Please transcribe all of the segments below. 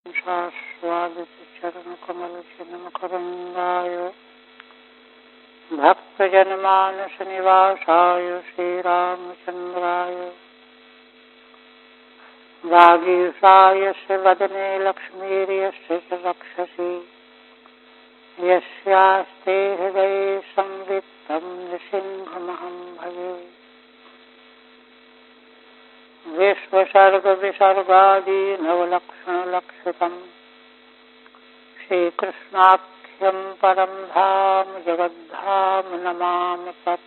शाश्वादितचरणकमलचिन्मकरन्दाय भक्तजनमानसनिवासाय श्रीरामचन्द्राय वागीशायस्य वदने लक्ष्मीर्यस्य च वक्षसि यस्यास्ते हृदये संवित्तं नृसिंहमहं भजे। विश्वसर्गविसर्गादि नवलक्षणलक्षितम् श्रीकृष्णाख्यं परं धाम जगद्धाम नमामि तत्।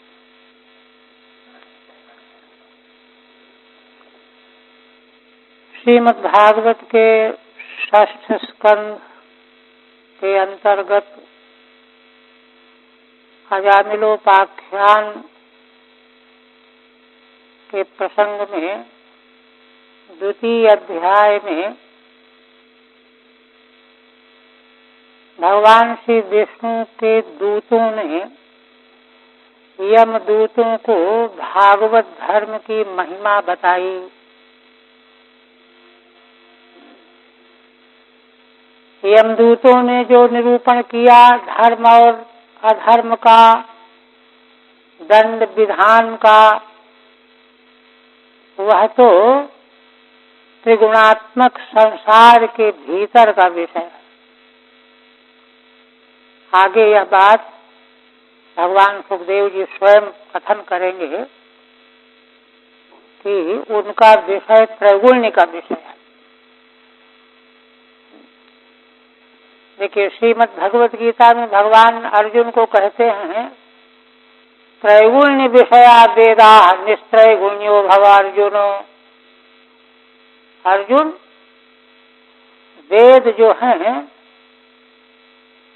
श्रीमद्भागवत के षष्ठ स्कंध के अंतर्गत अजामिलोपाख्यान के प्रसंग में द्वितीय अध्याय में भगवान श्री विष्णु के दूतों ने यमदूतों को भागवत धर्म की महिमा बताई। यमदूतों ने जो निरूपण किया धर्म और अधर्म का, दंड विधान का, वह तो त्रिगुणात्मक संसार के भीतर का विषय है। आगे यह बात भगवान सुखदेव जी स्वयं कथन करेंगे कि उनका विषय त्रैगुण्य का विषय है। देखिए, श्रीमद् भगवत गीता में भगवान अर्जुन को कहते हैं त्रैगुण्य विषया वेदा निस्त्रय गुण्यो भव अर्जुनो। अर्जुन, वेद जो हैं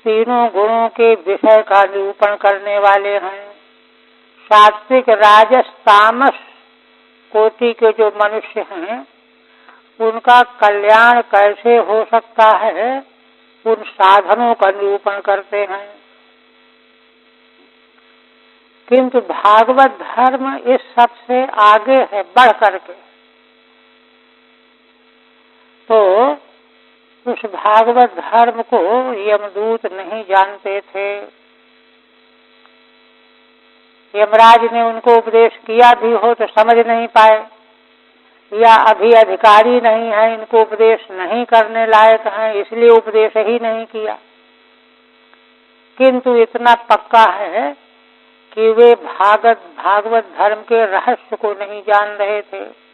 तीनों गुणों के विषय का निरूपण करने वाले हैं। सात्विक, राजस, तामस कोटि के जो मनुष्य हैं उनका कल्याण कैसे हो सकता है, उन साधनों का निरूपण करते हैं। किंतु भागवत धर्म इस सब से आगे है, बढ़ करके। तो उस भागवत धर्म को यमदूत नहीं जानते थे। यमराज ने उनको उपदेश किया भी हो तो समझ नहीं पाए, या अभी अधिकारी नहीं है, इनको उपदेश नहीं करने लायक हैं, इसलिए उपदेश ही नहीं किया। किंतु इतना पक्का है कि वे भागवत धर्म के रहस्य को नहीं जान रहे थे।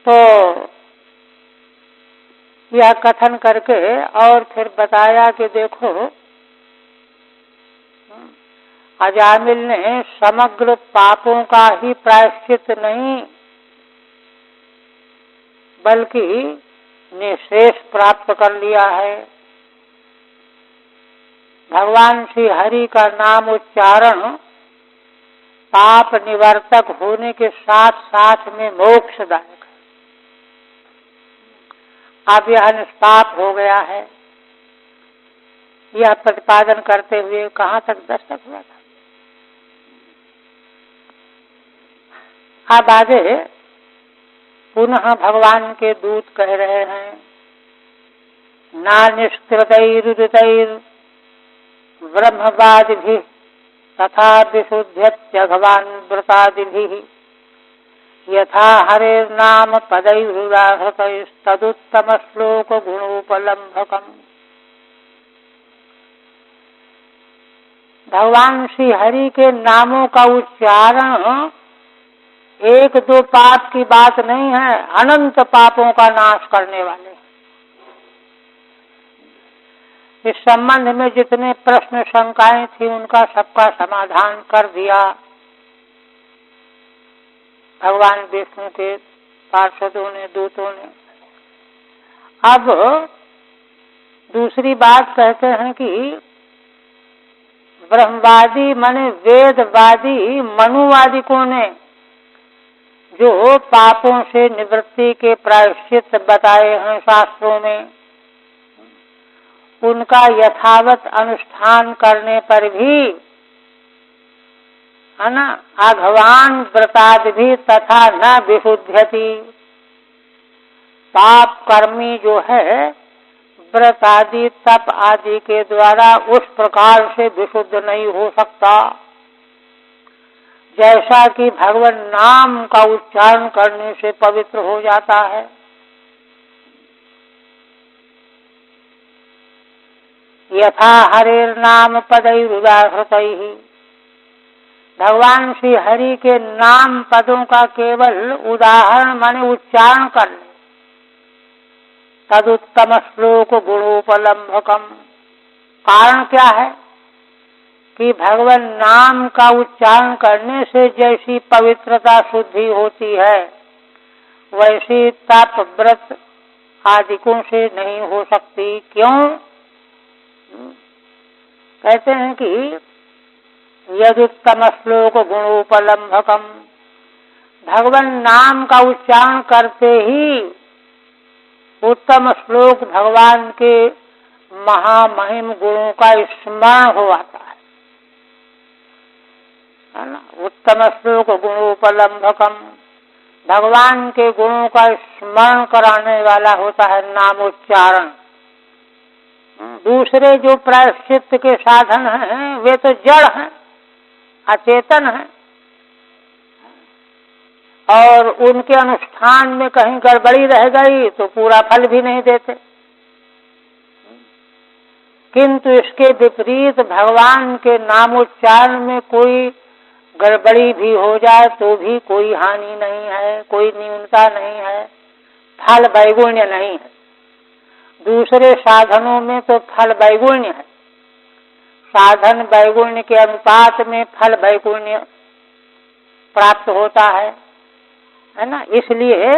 तो यह कथन करके और फिर बताया कि देखो, अजामिल ने समग्र पापों का ही प्रायश्चित नहीं बल्कि निःशेष प्राप्त कर लिया है। भगवान श्री हरि का नाम उच्चारण पाप निवर्तक होने के साथ साथ में मोक्षदायक है। अब यह निष्पाप हो गया है। यह प्रतिपादन करते हुए कहाँ तक दस्तक हुआ था। अब आगे पुनः भगवान के दूत कह रहे हैं, ना निष्कृतैरुदितैर् ब्रह्मवादिभिः तथा विशुद्ध्यत्यघवान् व्रतादिभिः यथा हरेर्नाम पदैरुदाहृतैस्तदुत्तम श्लोक गुणोपलम्भकम्। भगवान श्री हरि के नामों का उच्चारण एक दो पाप की बात नहीं है, अनंत पापों का नाश करने वाले। इस संबंध में जितने प्रश्न शंकाएं थी उनका सबका समाधान कर दिया भगवान विष्णु के पार्षदों ने, दूतों ने। अब दूसरी बात कहते हैं कि ब्रह्मवादी माने वेदवादी मनुवादिकों ने जो पापों से निवृत्ति के प्रायश्चित बताए हैं शास्त्रों में, उनका यथावत अनुष्ठान करने पर भी है ना, अघवान व्रतादि भी तथा न विशुद्ध्यति, पाप कर्मी जो है व्रत आदि तप आदि के द्वारा उस प्रकार से विशुद्ध नहीं हो सकता जैसा कि भगवान नाम का उच्चारण करने से पवित्र हो जाता है। यथा हरेर नाम पदैरुदाहृतैहि, भगवान श्री हरि के नाम पदों का केवल उदाहरण माने उच्चारण करने, तदुत्तम श्लोक गुणोपलम्भकम। कारण क्या है कि भगवान नाम का उच्चारण करने से जैसी पवित्रता शुद्धि होती है वैसी तप व्रत आदिकों से नहीं हो सकती। क्यों? कहते हैं कि यदुत्तम श्लोक गुणोपलम्भकम, भगवान नाम का उच्चारण करते ही उत्तम श्लोक भगवान के महामहिम गुणों का स्मरण हो आता है ना। उत्तम श्लोक गुणोपलम्भकम, भगवान के गुणों का स्मरण कराने वाला होता है नामोच्चारण। दूसरे जो प्रायश्चित के साधन हैं वे तो जड़ हैं, अचेतन हैं, और उनके अनुष्ठान में कहीं गड़बड़ी रह गई तो पूरा फल भी नहीं देते। किंतु इसके विपरीत भगवान के नामोच्चारण में कोई गड़बड़ी भी हो जाए तो भी कोई हानि नहीं है, कोई न्यूनता नहीं है, फल वैगुण्य नहीं है। दूसरे साधनों में तो फल वैगुण्य है, साधन वैगुण्य के अनुपात में फल वैगुण्य प्राप्त होता है ना। इसलिए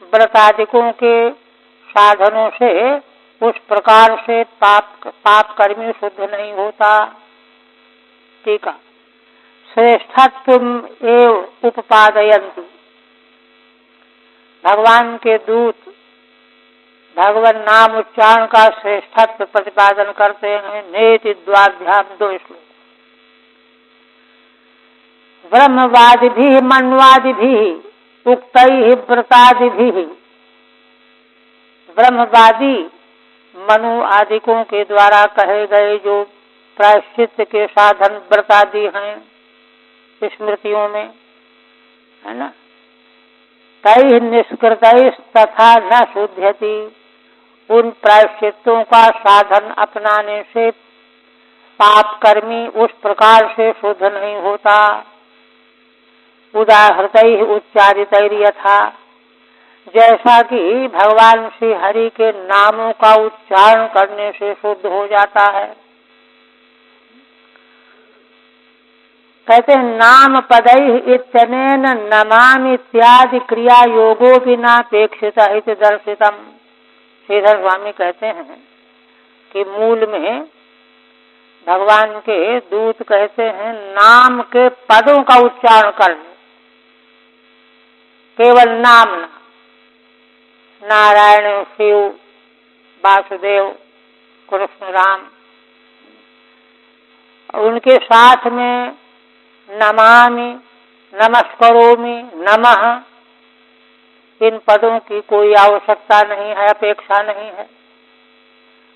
व्रतादिकों के साधनों से उस प्रकार से पाप कर्मी शुद्ध नहीं होता। ठीक है। श्रेष्ठत्व एव उपपादयन्ति, भगवान के दूत भगवान नाम उच्चारण का श्रेष्ठत्व प्रतिपादन करते हैं। नेति द्वाभ्याम 2 श्लोक। ब्रह्मवादिभिः मन्वादिभिः उक्तैः व्रतादिभिः, ब्रह्मवादी मनु आदिकों के द्वारा कहे गए जो प्रायश्चित के साधन व्रतादि हैं स्मृतियों में, है ना, तैः निष्कृतैः तथा न शुध्यति, उन प्रायश्चितों का साधन अपनाने से पाप कर्मी उस प्रकार से शुद्ध नहीं होता। उदाहृतैः उच्चारितैर्यथा, जैसा कि भगवान श्री हरि के नामों का उच्चारण करने से शुद्ध हो जाता है। कहते हैं नाम पदैः इत्यनेन नमामि इत्यादि क्रिया योगो बिनापेक्षित इति दर्शितम। श्रीधर स्वामी कहते हैं कि मूल में भगवान के दूत कहते हैं नाम के पदों का उच्चारण करने, केवल नाम ना, नारायण, शिव, वासुदेव, कृष्ण, राम, उनके साथ में नमामि, नमस्करोमि, नमः, इन पदों की कोई आवश्यकता नहीं है, अपेक्षा नहीं है,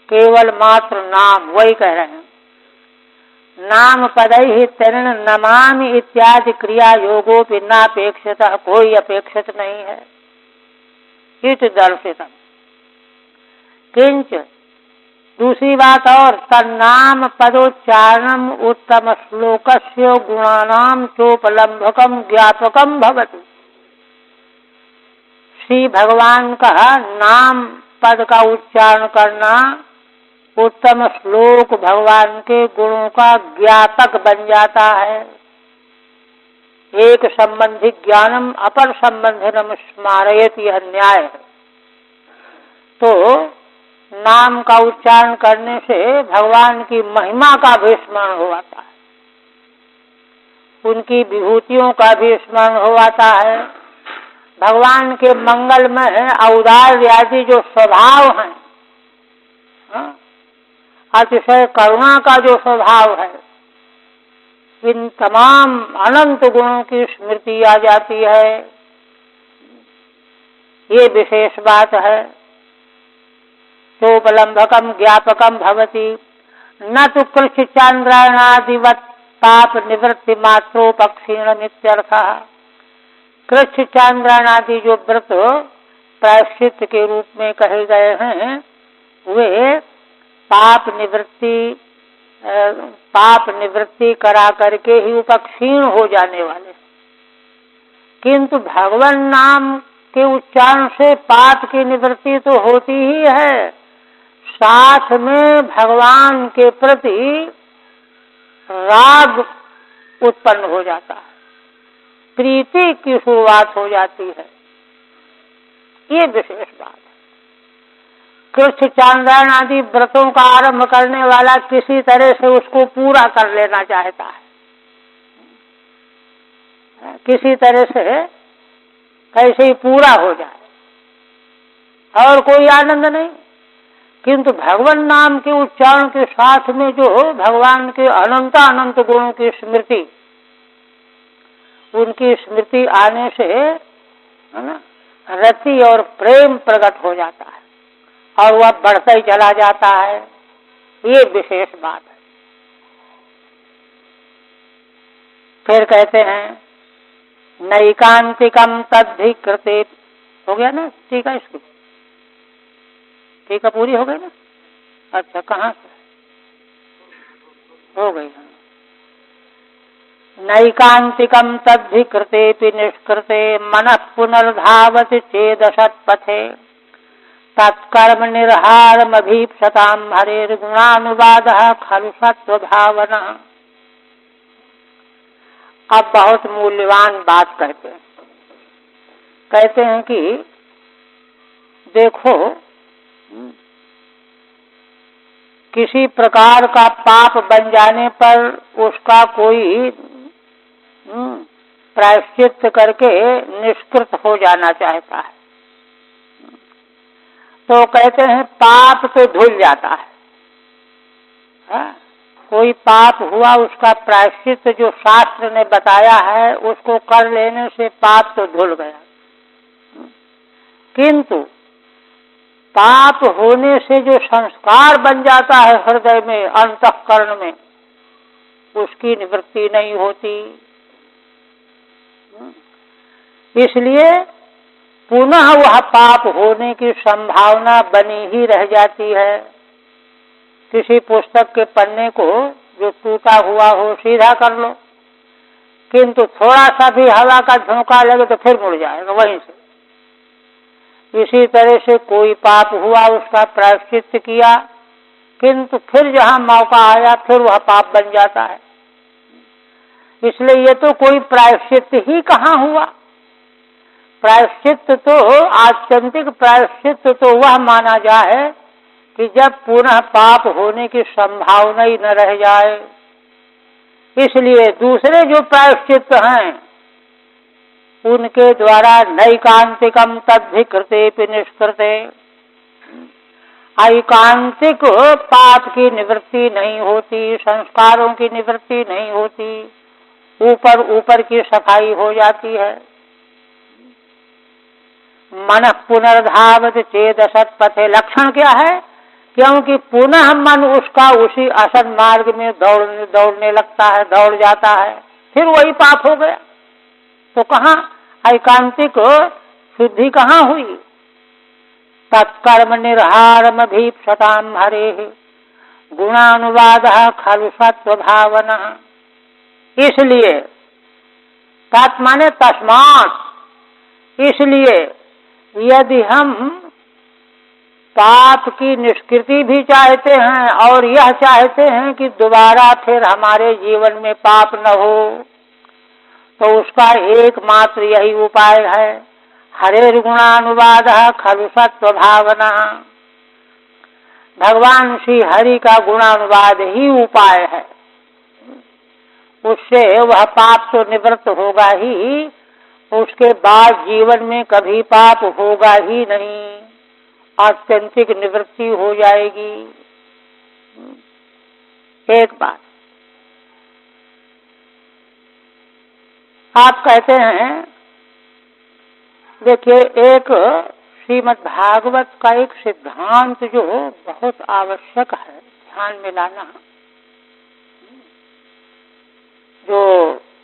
केवल मात्र नाम, वही कह रहे हैं। नाम पदैः तेन नमामि इत्यादि क्रिया योगो बिनापेक्षित, कोई अपेक्षित नहीं है। इति दर्शितम। किंच, दूसरी बात और, तन्नाम पदोच्चारणम उत्तम श्लोकस्य गुणानाम चोपलम्भकम ज्ञापकम भवति। श्री भगवान का नाम पद का उच्चारण करना उत्तम श्लोक भगवान के गुणों का ज्ञापक बन जाता है। एक संबंधी ज्ञानम अपर संबंधिनम स्मारयति, यह न्याय है। तो नाम का उच्चारण करने से भगवान की महिमा का भी स्मरण हो आता है, उनकी विभूतियों का भी स्मरण हो आता है, भगवान के मंगलमय औदार्य आदि जो स्वभाव हैं, अतिशय करुणा का जो स्वभाव है, इन तमाम अनंत गुणों की स्मृति आ जाती है। ये विशेष बात है। सोपलम्भकम ज्ञापकम भवति न तो कृष्ण चांद्राणादिवत पाप निवृत्ति मात्रोपक्षीण नित्यर्थः। कृष्ण चांद्राणादि जो व्रत प्रायश्चित के रूप में कहे गए हैं वे पाप निवृत्ति करा करके ही उपक्षीण हो जाने वाले, किंतु भगवान नाम के उच्चारण से पाप की निवृत्ति तो होती ही है, साथ में भगवान के प्रति राग उत्पन्न हो जाता है, प्रीति की शुरुआत हो जाती है। ये विशेष बात है। कृष्ण चांद्रायण आदि व्रतों का आरंभ करने वाला किसी तरह से उसको पूरा कर लेना चाहता है, किसी तरह से कैसे ही पूरा हो जाए और कोई आनंद नहीं। किंतु भगवान नाम के उच्चारण के साथ में जो भगवान के अनंत अनंत गुणों की स्मृति, उनकी स्मृति आने से है ना रति और प्रेम प्रकट हो जाता है और वह बढ़ता ही चला जाता है। ये विशेष बात है। फिर कहते हैं नैकांतिकम तद्धि कृते। हो गया ना टीका, इसकी टीका पूरी हो गई ना? अच्छा, कहाँ से हो गई? नैकांतिकम तद्धि कृते निष्कृते मनः पुनर्धावति चेदशत्पथे तत्कर्म निर्हारमभीप्सतां हरेर्गुणानुवादः खलु सत्वभावनः। अब बहुत मूल्यवान बात कहते हैं कि देखो, किसी प्रकार का पाप बन जाने पर उसका कोई प्रायश्चित करके निष्कृत हो जाना चाहता है, तो कहते हैं पाप तो धुल जाता है। कोई पाप हुआ, उसका प्रायश्चित जो शास्त्र ने बताया है उसको कर लेने से पाप तो धुल गया, किंतु पाप होने से जो संस्कार बन जाता है हृदय में, अंतःकरण में, उसकी निवृत्ति नहीं होती। इसलिए पुनः वह पाप होने की संभावना बनी ही रह जाती है। किसी पुस्तक के पन्ने को जो टूटा हुआ हो सीधा कर लो, किंतु थोड़ा सा भी हवा का झोंका लगे तो फिर मुड़ जाएगा वहीं से। इसी तरह से कोई पाप हुआ, उसका प्रायश्चित किया, किंतु फिर जहाँ मौका आया फिर वह पाप बन जाता है। इसलिए ये तो कोई प्रायश्चित ही कहाँ हुआ। प्रायश्चित तो आत्यंतिक प्रायश्चित तो वह माना जाए कि जब पुनः पाप होने की संभावना ही न रह जाए। इसलिए दूसरे जो प्रायश्चित हैं उनके द्वारा नैकांतिकम तद्धि कृते निष्कृते, ऐकांतिक पाप की निवृत्ति नहीं होती, संस्कारों की निवृत्ति नहीं होती, ऊपर ऊपर की सफाई हो जाती है। मन पुनर्धावत चेदशत पथे, लक्षण क्या है? क्योंकि पुनः मन उसका उसी असद मार्ग में दौड़ने लगता है, दौड़ जाता है, फिर वही पाप हो गया। तो कहाँ ऐकांतिक शुद्धि कहाँ हुई? तत्कर्म निर्हारम भीप्सताम हरे गुणानुवादः खलु सत्वभावनः। इसलिए तत् माने तस्मात्, इसलिए यदि हम पाप की निष्कृति भी चाहते हैं और यह चाहते हैं कि दोबारा फिर हमारे जीवन में पाप न हो, तो उसका एकमात्र यही उपाय है, हरेर गुणानुवादः खलु सत्वभावनः। भगवान श्री हरि का गुणानुवाद ही उपाय है, उससे वह पाप तो निवृत्त होगा ही, उसके बाद जीवन में कभी पाप होगा ही नहीं, आत्यंतिक निवृत्ति हो जाएगी। एक बात आप कहते हैं, देखिए एक श्रीमद् भागवत का एक सिद्धांत जो बहुत आवश्यक है ध्यान में लाना, जो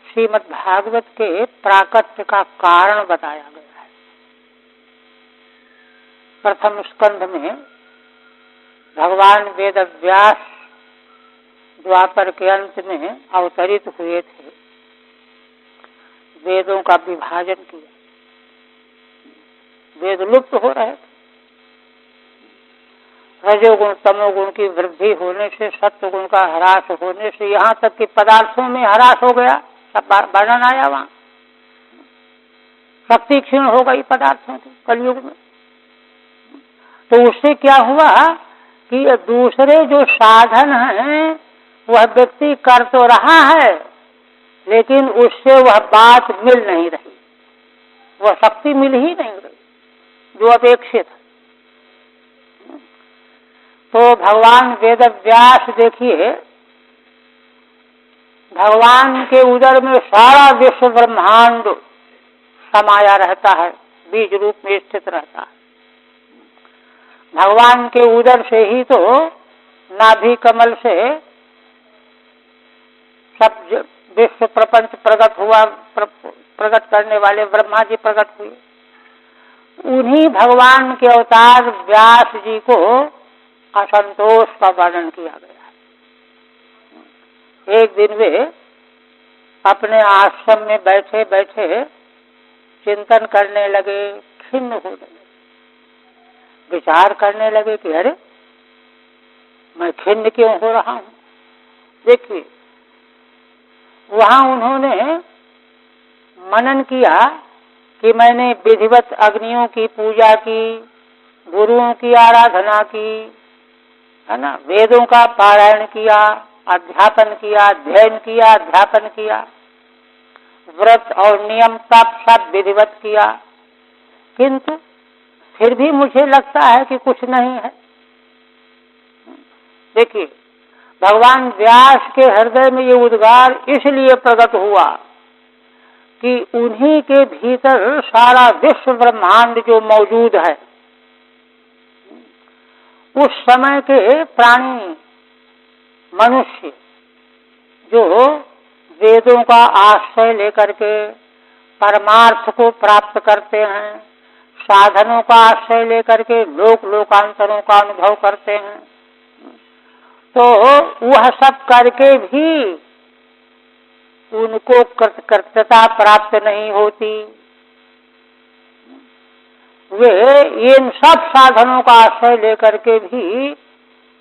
श्रीमद् भागवत के प्राकट्य का कारण बताया गया है। प्रथम स्कंध में भगवान वेद व्यास द्वापर के अंत में अवतरित हुए थे, वेदों का विभाजन किया, वेद लुप्त हो रहे थे। रजोगुण तमोगुण की वृद्धि होने से, सत्वगुण का ह्रास होने से, यहाँ तक कि पदार्थों में ह्रास हो गया, सब वर्णन आया वहाँ। शक्ति क्षीण हो गई पदार्थों की कलयुग में। तो उससे क्या हुआ कि दूसरे जो साधन हैं वह व्यक्ति कर तो रहा है, लेकिन उससे वह बात मिल नहीं रही, वह शक्ति मिल ही नहीं रही जो अपेक्षित है। तो भगवान वेद व्यास देखिए, भगवान के उदर में सारा विश्व ब्रह्मांड समाया रहता है, बीज रूप में स्थित रहता है। भगवान के उदर से ही तो नाभि कमल से सब विश्व प्रपंच प्रकट हुआ, प्रकट करने वाले ब्रह्मा जी प्रकट हुए। उन्हीं भगवान के अवतार व्यास जी को असंतोष का वर्णन किया गया। एक दिन वे अपने आश्रम में बैठे बैठे चिंतन करने लगे, खिन्न हो गए, विचार करने लगे कि अरे मैं खिन्न क्यों हो रहा हूं। देखिए, वहां उन्होंने मनन किया कि मैंने विधिवत अग्नियों की पूजा की, गुरुओं की आराधना की, है ना, वेदों का पारायण किया, अध्यापन किया, अध्ययन किया, अध्यापन किया, व्रत और नियम तप सब विधिवत किया, किंतु फिर भी मुझे लगता है कि कुछ नहीं है। देखिए, भगवान व्यास के हृदय में ये उद्गार इसलिए प्रकट हुआ कि उन्हीं के भीतर सारा विश्व ब्रह्मांड जो मौजूद है, उस समय के प्राणी मनुष्य जो वेदों का आश्रय लेकर के परमार्थ को प्राप्त करते हैं, साधनों का आश्रय लेकर के लोक लोकांतरों का अनुभव करते हैं, तो वह सब करके भी उनको कृतकृत्यता प्राप्त नहीं होती। वे इन सब साधनों का आश्रय लेकर के भी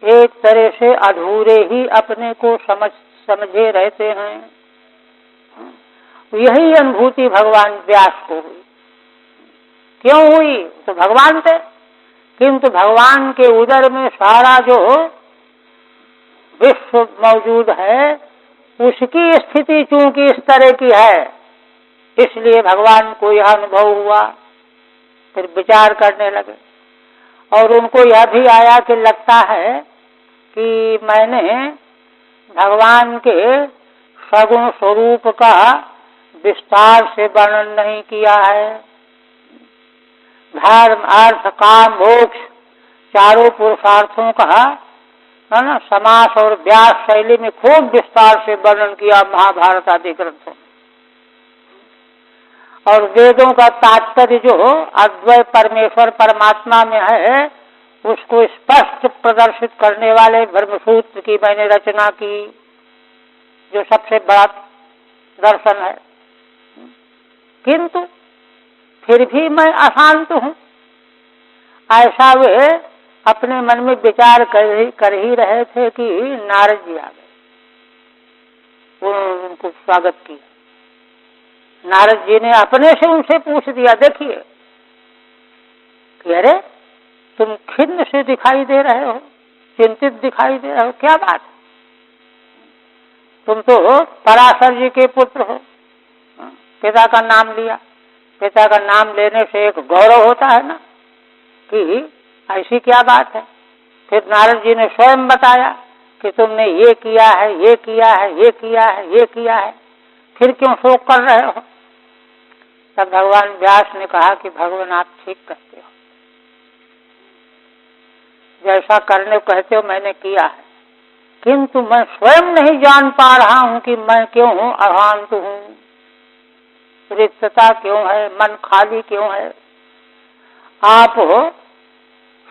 एक तरह से अधूरे ही अपने को समझे रहते हैं। यही अनुभूति भगवान व्यास को हुई। क्यों हुई? तो भगवान थे, किंतु भगवान के उदर में सारा जो विश्व मौजूद है, उसकी स्थिति चूंकि इस तरह की है, इसलिए भगवान को यह अनुभव हुआ। फिर विचार करने लगे और उनको यह भी आया कि लगता है कि मैंने भगवान के सगुण स्वरूप का विस्तार से वर्णन नहीं किया है। धर्म अर्थ काम मोक्ष चारों पुरुषार्थों का, है ना, समास और व्यास शैली में खूब विस्तार से वर्णन किया महाभारत आदि ग्रंथों। और वेदों का तात्पर्य जो अद्वय परमेश्वर परमात्मा में है, उसको स्पष्ट प्रदर्शित करने वाले ब्रह्मसूत्र की मैंने रचना की, जो सबसे बड़ा दर्शन है। किंतु फिर भी मैं अशांत हूं, ऐसा वे अपने मन में विचार कर ही रहे थे कि नारद जी आ गए। उनको स्वागत किया। नारद जी ने अपने से उनसे पूछ दिया, देखिए कि अरे तुम खिन्न से दिखाई दे रहे हो, चिंतित दिखाई दे रहे हो, क्या बात? तुम तो पराशर जी के पुत्र हो, पिता का नाम लिया। पिता का नाम लेने से एक गौरव होता है ना, कि ऐसी क्या बात है। फिर नारद जी ने स्वयं बताया कि तुमने ये किया है, ये किया है, ये किया है, ये किया है, फिर क्यों शोक कर रहे हो? तब भगवान व्यास ने कहा कि भगवान आप ठीक कहते हो, जैसा करने को कहते हो मैंने किया है, किंतु मैं स्वयं नहीं जान पा रहा हूं कि मैं क्यों हूं, अभांत हूं, रिक्तता क्यों है, मन खाली क्यों है। आप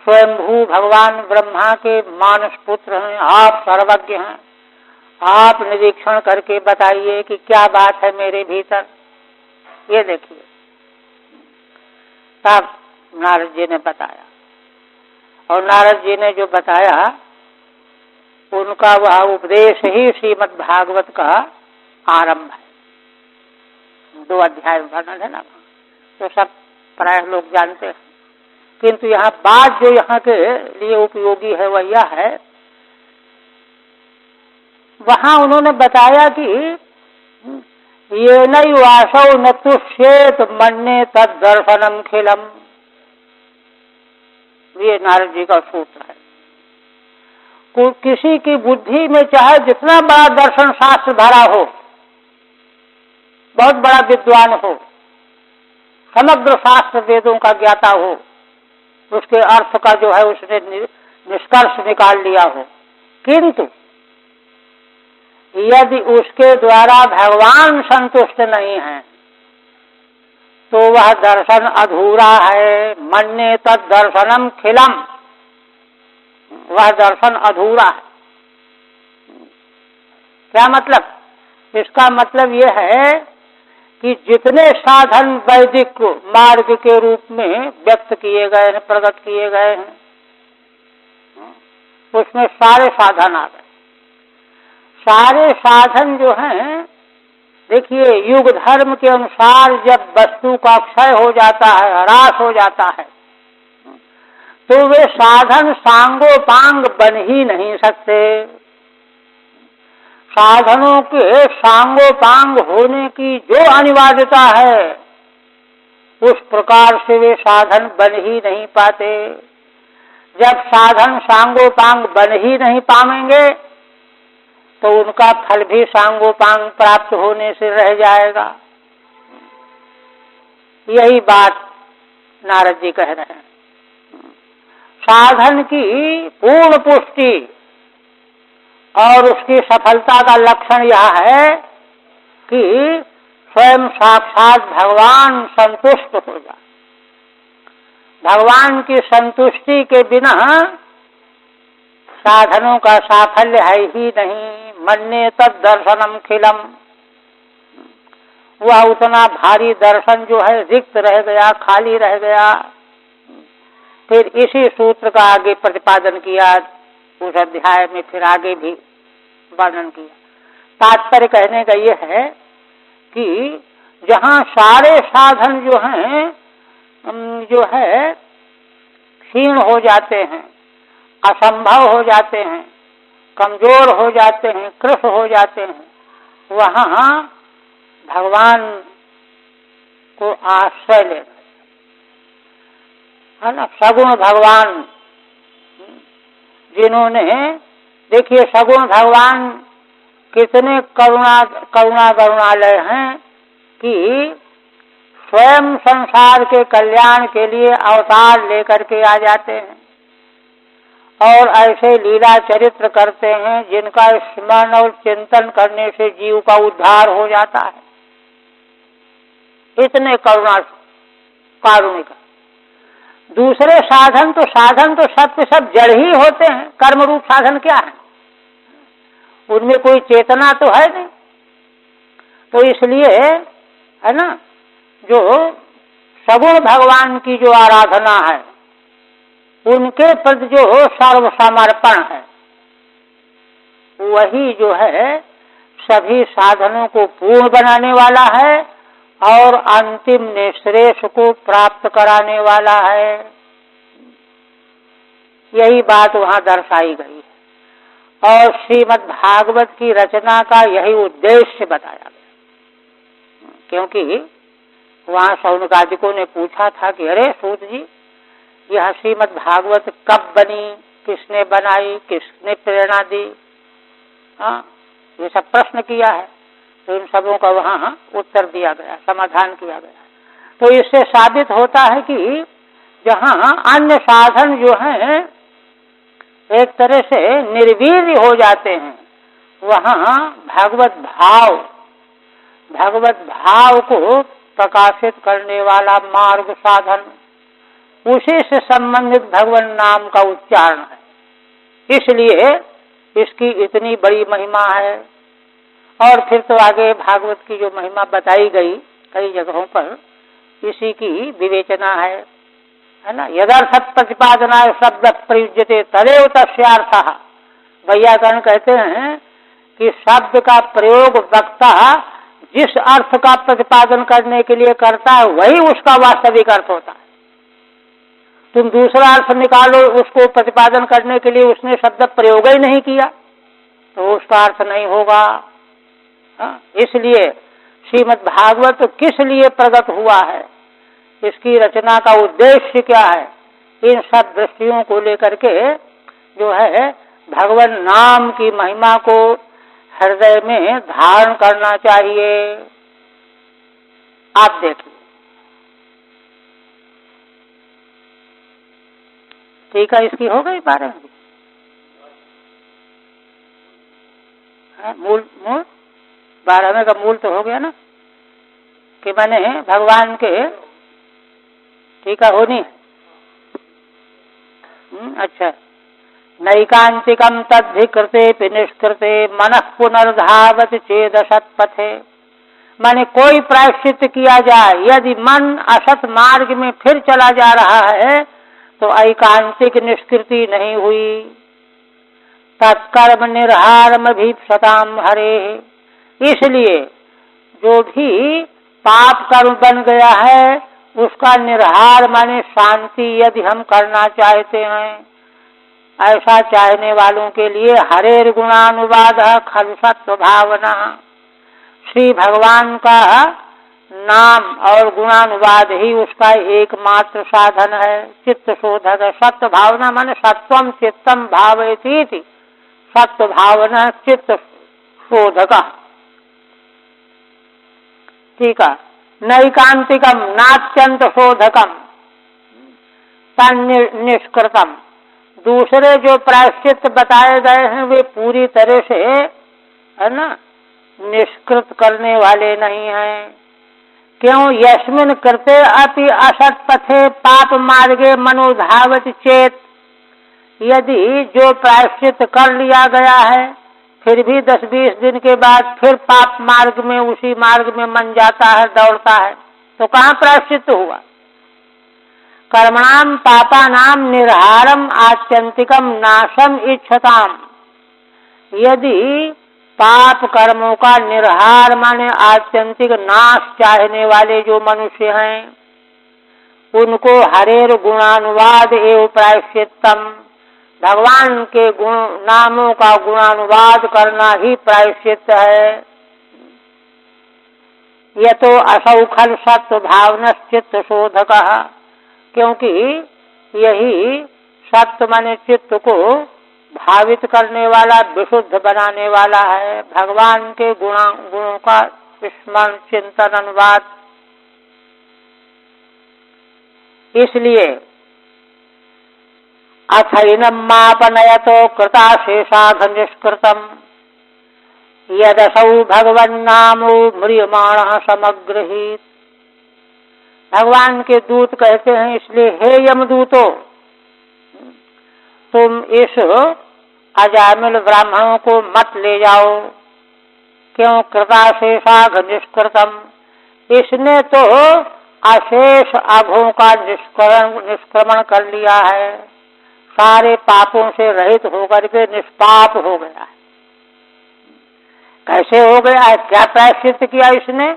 स्वयंभू भगवान ब्रह्मा के मानस पुत्र हैं, आप सर्वज्ञ हैं, आप निरीक्षण करके बताइए कि क्या बात है मेरे भीतर। ये देखिए तब नारद जी ने बताया, और नारद जी ने जो बताया उनका वह उपदेश ही श्रीमद् भागवत का आरंभ है। 2 अध्याय वर्णन है ना, तो सब प्राय लोग जानते हैं, किंतु यहाँ बात जो यहाँ के लिए उपयोगी है वह यह है, वहां उन्होंने बताया कि ये नई वासौ न तुष्येत मन्ने तद दर्शनम खिलम। ये नारद जी का सूत्र है। किसी की बुद्धि में चाहे जितना बड़ा दर्शन शास्त्र भरा हो, बहुत बड़ा विद्वान हो, समग्र शास्त्र वेदों का ज्ञाता हो, उसके अर्थ का जो है उसने निष्कर्ष निकाल लिया हो, किंतु यदि उसके द्वारा भगवान संतुष्ट नहीं है तो वह दर्शन अधूरा है। मन्ने तद दर्शनम खिलम, वह दर्शन अधूरा है। क्या मतलब? इसका मतलब यह है कि जितने साधन वैदिक मार्ग के रूप में व्यक्त किए गए हैं, प्रकट किए गए हैं, उसमें सारे साधन आ गए। सारे साधन जो हैं, देखिए युग धर्म के अनुसार जब वस्तु का क्षय हो जाता है, ह्रास हो जाता है, तो वे साधन सांगोपांग बन ही नहीं सकते। साधनों के सांगोपांग होने की जो अनिवार्यता है, उस प्रकार से वे साधन बन ही नहीं पाते। जब साधन सांगोपांग बन ही नहीं पाएंगे तो उनका फल भी सांगोपांग प्राप्त होने से रह जाएगा। यही बात नारद जी कह रहे हैं। साधन की पूर्ण पुष्टि और उसकी सफलता का लक्षण यह है कि स्वयं साक्षात भगवान संतुष्ट हो जाए। भगवान की संतुष्टि के बिना साधनों का साफल्य है ही नहीं। मन्ने तद दर्शनम खिलम, वह उतना भारी दर्शन जो है रिक्त रह गया, खाली रह गया। फिर इसी सूत्र का आगे प्रतिपादन किया, उस अध्याय में फिर आगे भी वर्णन किया। तात्पर्य कहने का यह है कि जहाँ सारे साधन जो है क्षीण हो जाते हैं, असंभव हो जाते हैं, कमजोर हो जाते हैं, कृश हो जाते हैं, वहाँ भगवान को आश्रय लेना है ना। सगुण भगवान जिन्होंने, देखिए सगुण भगवान कितने करुणालय हैं कि स्वयं संसार के कल्याण के लिए अवतार लेकर के आ जाते हैं और ऐसे लीला चरित्र करते हैं जिनका स्मरण और चिंतन करने से जीव का उद्धार हो जाता है। इतने कारुणिक। दूसरे साधन तो सब के सब जड़ ही होते हैं। कर्म रूप साधन क्या है? उनमें कोई चेतना तो है नहीं। तो इसलिए है ना, जो सगुण भगवान की जो आराधना है, उनके प्रति जो सर्व समर्पण है, वही जो है सभी साधनों को पूर्ण बनाने वाला है और अंतिम निश्रेष को प्राप्त कराने वाला है। यही बात वहां दर्शाई गई है और श्रीमद् भागवत की रचना का यही उद्देश्य बताया गया। क्योंकि वहां शौनकादिकों ने पूछा था कि अरे सूत जी, यह श्रीमद् भागवत कब बनी, किसने बनाई, किसने प्रेरणा दी? ये सब प्रश्न किया है, तो इन सबों का वहां उत्तर दिया गया, समाधान किया गया। तो इससे साबित होता है कि जहां अन्य साधन जो हैं एक तरह से निर्वीर्य हो जाते हैं। वहाँ भगवत भाव को प्रकाशित करने वाला मार्ग साधन, उसी से संबंधित भगवान नाम का उच्चारण है, इसलिए इसकी इतनी बड़ी महिमा है। और फिर तो आगे भागवत की जो महिमा बताई गई कई जगहों पर, इसी की विवेचना है ना। यदर्थ प्रतिपादनाय शब्द प्रयुज्यते तदेव तस्यार्थः। वैयाकरण कहते हैं कि शब्द का प्रयोग वक्ता जिस अर्थ का प्रतिपादन करने के लिए करता है वही उसका वास्तविक अर्थ होता है। तुम दूसरा अर्थ निकालो, उसको प्रतिपादन करने के लिए उसने शब्द प्रयोग ही नहीं किया तो उसका अर्थ नहीं होगा। इसलिए श्रीमद् भागवत किस लिए प्रकट हुआ है, इसकी रचना का उद्देश्य क्या है, इन सब दृष्टियों को लेकर के जो है भगवान नाम की महिमा को हृदय में धारण करना चाहिए। आप देखिए, ठीक है, इसकी हो गई 12 मूल 12वें का मूल तो हो गया ना, कि मैंने भगवान के टीका होनी। अच्छा, नैकांतिकम तद्धिकृते निष्कृते मनः पुनर्धावति चेद असत्पथे। माने कोई प्रायश्चित किया जाए, यदि मन असत मार्ग में फिर चला जा रहा है तो ऐकांतिक निष्कृति नहीं हुई। तत्कर्म निर्हारम भी सताम हरे। इसलिए जो भी पाप कर्म बन गया है उसका निर्हार माने शांति यदि हम करना चाहते हैं, ऐसा चाहने वालों के लिए हरेर गुणानुवाद खलु सत्व भावना, श्री भगवान का नाम और गुणानुवाद ही उसका एकमात्र साधन है, चित्त शोधक। सत्व भावना माने सत्वम चित्तम भावयति, सत्व भावना चित्त शोधक। ठीक है, नैकांतिकम नात्यंत शोधकम निष्कृतम। दूसरे जो प्रायश्चित बताए गए हैं वे पूरी तरह से है ना निष्कृत करने वाले नहीं हैं। क्यों? यस्मिन कृते अपि असत पथे पाप मार्गे मनोधावत चेत। यदि जो प्रायश्चित कर लिया गया है फिर भी 10-20 दिन के बाद फिर पाप मार्ग में, उसी मार्ग में मन जाता है, दौड़ता है, तो कहाँ प्रायश्चित हुआ? कर्मणाम पापानाम निर्हारम आत्यंतिकम नाशम इच्छताम। यदि पाप कर्मों का निर्हार माने आत्यंतिक नाश चाहने वाले जो मनुष्य हैं उनको हरेर गुणानुवाद एवं प्रायश्चित्तम, भगवान के गुण नामों का गुणानुवाद करना ही प्रायश्चित है। यह तो असौ खल सत्व भावनश्चित्त शोधक, क्योंकि यही सत्य माने चित्त को भावित करने वाला, विशुद्ध बनाने वाला है। भगवान के गुणों का स्मरण चिंतन अनुवाद। इसलिए अथैनम मापनयतो कृताशेषाघ निष्कृतम यदसौ भगवन्नामो म्रियमाण समग्रहीत। भगवान के दूत कहते हैं, इसलिए हे यमदूतो, तुम इस अजामिल ब्राह्मणों को मत ले जाओ। क्यों? कृताशेषाघ निष्कृतम, इसने तो अशेष आघों का निष्क्रमण कर लिया है, सारे पापों से रहित होकर के निष्पाप हो गया है। कैसे हो गया है? क्या प्रायश्चित किया इसने?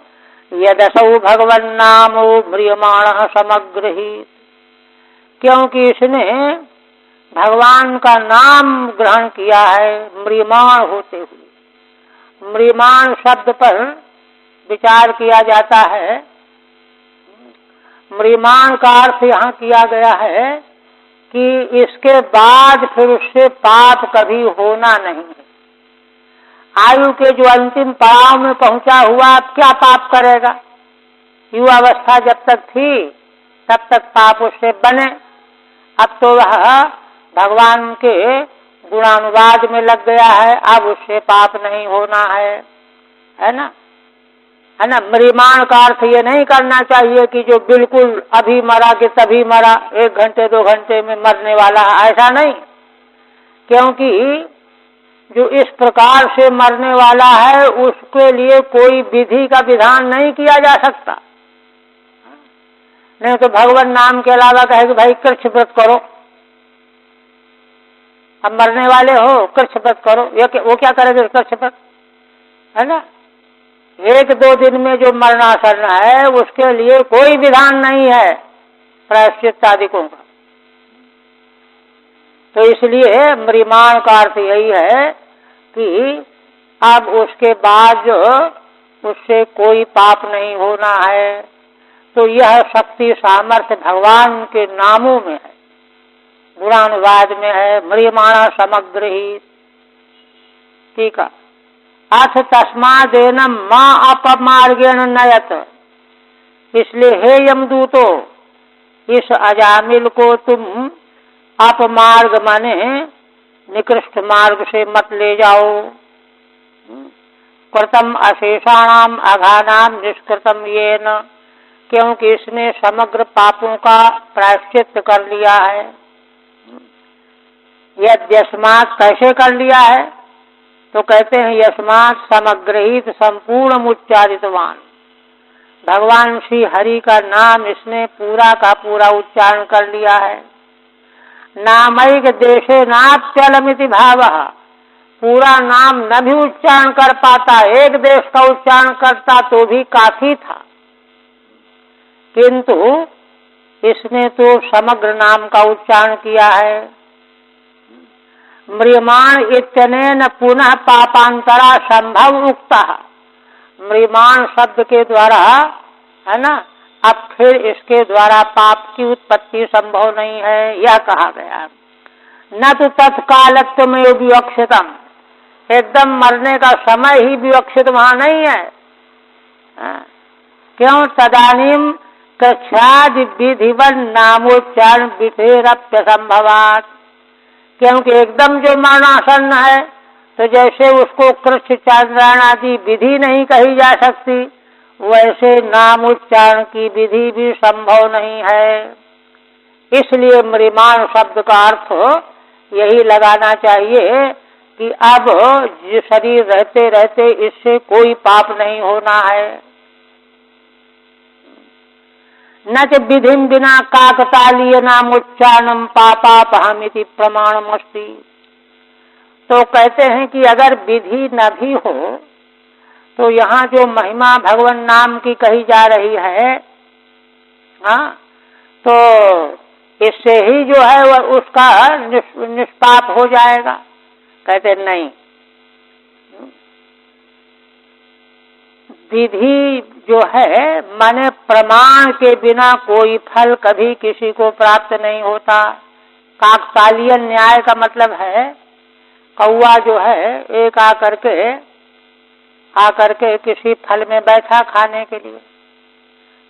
यदसौ भगवन्नामो म्रियमाण समग्रहीत, क्योंकि इसने भगवान का नाम ग्रहण किया है म्रियमाण होते हुए। म्रियमाण शब्द पर विचार किया जाता है। म्रियमाण का अर्थ यहाँ किया गया है कि इसके बाद फिर उससे पाप कभी होना नहीं है। आयु के जो अंतिम पड़ाव में पहुंचा हुआ अब क्या पाप करेगा? युवावस्था जब तक थी तब तक पाप उससे बने। अब तो वह भगवान के गुणानुवाद में लग गया है, अब उससे पाप नहीं होना है ना। है ना। म्रियमाण का अर्थ ये नहीं करना चाहिए कि जो बिल्कुल अभी मरा कि तभी मरा, 1 घंटे 2 घंटे में मरने वाला है, ऐसा नहीं। क्योंकि जो इस प्रकार से मरने वाला है उसके लिए कोई विधि का विधान नहीं किया जा सकता। नहीं तो भगवान नाम के अलावा कहे कि भाई कृच्छ व्रत करो, अब मरने वाले हो कृच्छ व्रत करो, वो क्या करेंगे कृच्छ व्रत, है ना। 1-2 दिन में जो मरणासन है उसके लिए कोई विधान नहीं है प्रायश्चित आदिकों का। तो इसलिए म्रियमाण का अर्थ यही है कि अब उसके बाद जो उससे कोई पाप नहीं होना है। तो यह शक्ति सामर्थ्य भगवान के नामों में है, गुणानुवाद में है, म्रियमाण समग्र ही। ठीक है। अथ तस्मादेन मां अपमार्गेण नयत, इसलिए हे यमदूतो इस अजामिल को तुम अपमार्ग माने निकृष्ट मार्ग से मत ले जाओ। कृतम अशेषाणाम अघानाम निष्कृतम येन, क्योंकि इसने समग्र पापों का प्रायश्चित कर लिया है। यस्मात् कैसे कर लिया है, तो कहते हैं यस्मात् समग्रहित संपूर्ण उच्चारितवान, भगवान श्री हरि का नाम इसने पूरा का पूरा उच्चारण कर लिया है। नामैक देशे नाप्यलमिति भावः, पूरा नाम न भी उच्चारण कर पाता, एक देश का उच्चारण करता तो भी काफी था, किंतु इसने तो समग्र नाम का उच्चारण किया है। म्रियमाण इत्यनेन पुनः पापांतरा संभव उक्ता, म्रियमाण शब्द के द्वारा, है ना, अब फिर इसके द्वारा पाप की उत्पत्ति संभव नहीं है, यह कहा गया। न तो तत्कालत्व में विवक्षितम, एकदम मरने का समय ही विवक्षित वहां नहीं है। क्यों? तदानीम कक्षादि विधिवन नामोच्चारण विधेरप्य संभवात, क्योंकि एकदम जो मरणासन्न है तो जैसे उसको कृच्छ चांद्रायण आदि विधि नहीं कही जा सकती, वैसे नाम उच्चारण की विधि भी संभव नहीं है। इसलिए म्रियमाण शब्द का अर्थ यही लगाना चाहिए कि अब शरीर रहते रहते इससे कोई पाप नहीं होना है। न च विधिम बिना काकतालीय नाम उच्चारणम पापापहमिति प्रमाणमस्ति, तो कहते हैं कि अगर विधि न भी हो तो यहाँ जो महिमा भगवान नाम की कही जा रही है, हाँ, तो इससे ही जो है वह उसका निष्पाप हो जाएगा। कहते नहीं, विधि जो है माने प्रमाण के बिना कोई फल कभी किसी को प्राप्त नहीं होता। काकतालीय न्याय का मतलब है कौआ जो है एक आकर के किसी फल में बैठा खाने के लिए,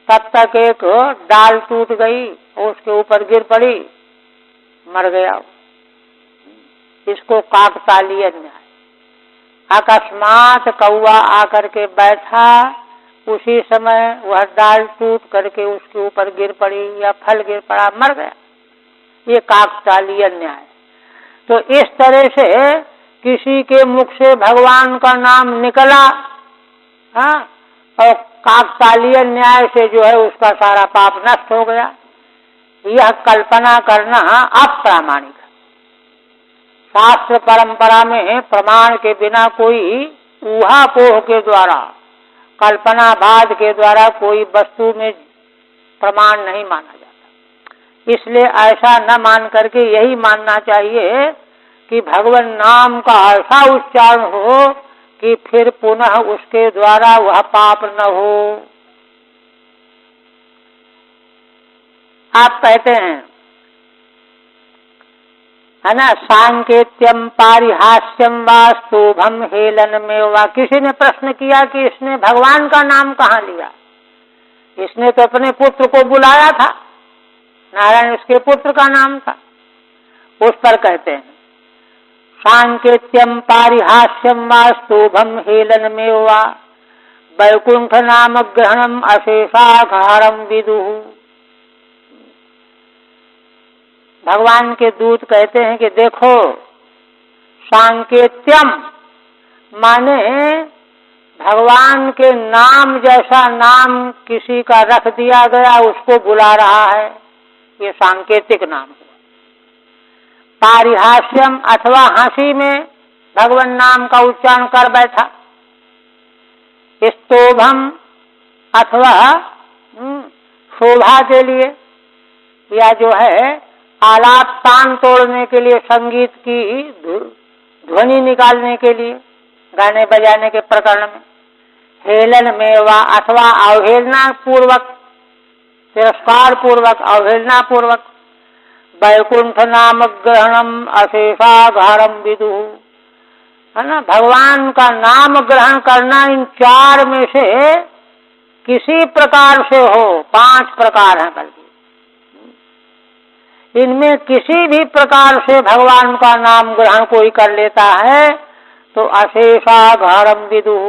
तब तक एक डाल टूट गई, उसके ऊपर गिर पड़ी, मर गया। इसको काकतालीय न्याय। अकस्मात कौआ आकर के बैठा, उसी समय वह डाल टूट करके उसके ऊपर गिर पड़ी या फल गिर पड़ा, मर गया। ये काकतालीय न्याय। तो इस तरह से किसी के मुख से भगवान का नाम निकला, हाँ, और काकतालीय न्याय से जो है उसका सारा पाप नष्ट हो गया। यह कल्पना करना अप्रामाणिक। शास्त्र परंपरा में प्रमाण के बिना कोई ऊहापोह के द्वारा, कल्पनावाद के द्वारा कोई वस्तु में प्रमाण नहीं माना जाता। इसलिए ऐसा न मान करके यही मानना चाहिए कि भगवान नाम का ऐसा उच्चारण हो कि फिर पुनः उसके द्वारा वह पाप न हो। आप कहते हैं, है ना, सांकेत्यम पारिहास्यम वास्तुभम हेलन में वा। किसी ने प्रश्न किया कि इसने भगवान का नाम कहाँ लिया, इसने तो अपने पुत्र को बुलाया था, नारायण इसके पुत्र का नाम था। उस पर कहते हैं सांकेत्यम पारिहास्यम वा स्तोभम हेलन में वा वैकुंठ नाम ग्रहणम अशेषाघारम विदुः। भगवान के दूत कहते हैं कि देखो, सांकेत्यम माने भगवान के नाम जैसा नाम किसी का रख दिया गया, उसको बुला रहा है, ये सांकेतिक नाम है। पारिहास्यम अथवा हंसी में भगवान नाम का उच्चारण कर बैठा। स्तोभम अथवा शोभा के लिए, या जो है आलाप तान तोड़ने के लिए, संगीत की ध्वनि निकालने के लिए, गाने बजाने के प्रकरण में। हेलन में वा अथवा अवहेलना पूर्वक, तिरस्कार पूर्वक, अवहेलना पूर्वक। वैकुंठ नाम ग्रहणम अशेषाघारम विदुः, है ना। भगवान का नाम ग्रहण करना इन चार में से किसी प्रकार से हो, 5 प्रकार हैं बल्कि, इनमें किसी भी प्रकार से भगवान का नाम ग्रहण कोई कर लेता है तो अशेषाघारम विदुः,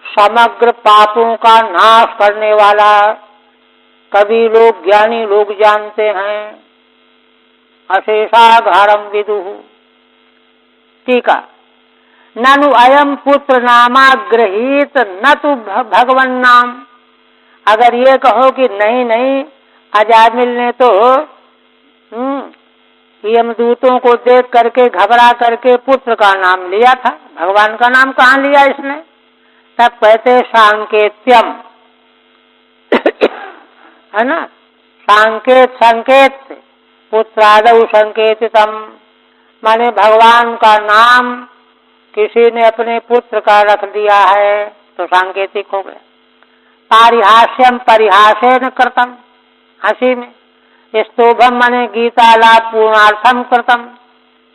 समग्र पापों का नाश करने वाला, कवि लोग ज्ञानी लोग जानते हैं। अशेषाघारम विदुः। टीका, ननु अयम पुत्र नामाग्रहीत न तो भगवन नाम। अगर ये कहो कि नहीं नहीं, अजामिल ने तो यमदूतों को देख करके घबरा करके पुत्र का नाम लिया था, भगवान का नाम कहाँ लिया इसने, तब कहते सांकेत्यम, है ना। सांकेत, संकेत से, पुत्रादौ संकेतितम, माने भगवान का नाम किसी ने अपने पुत्र का रख दिया है तो सांकेतिक हो गया। पारिहास्यम परिहासेन कृतम, हंसी में। स्तोभम माने गीतालाप पूर्णार्थम कृतम,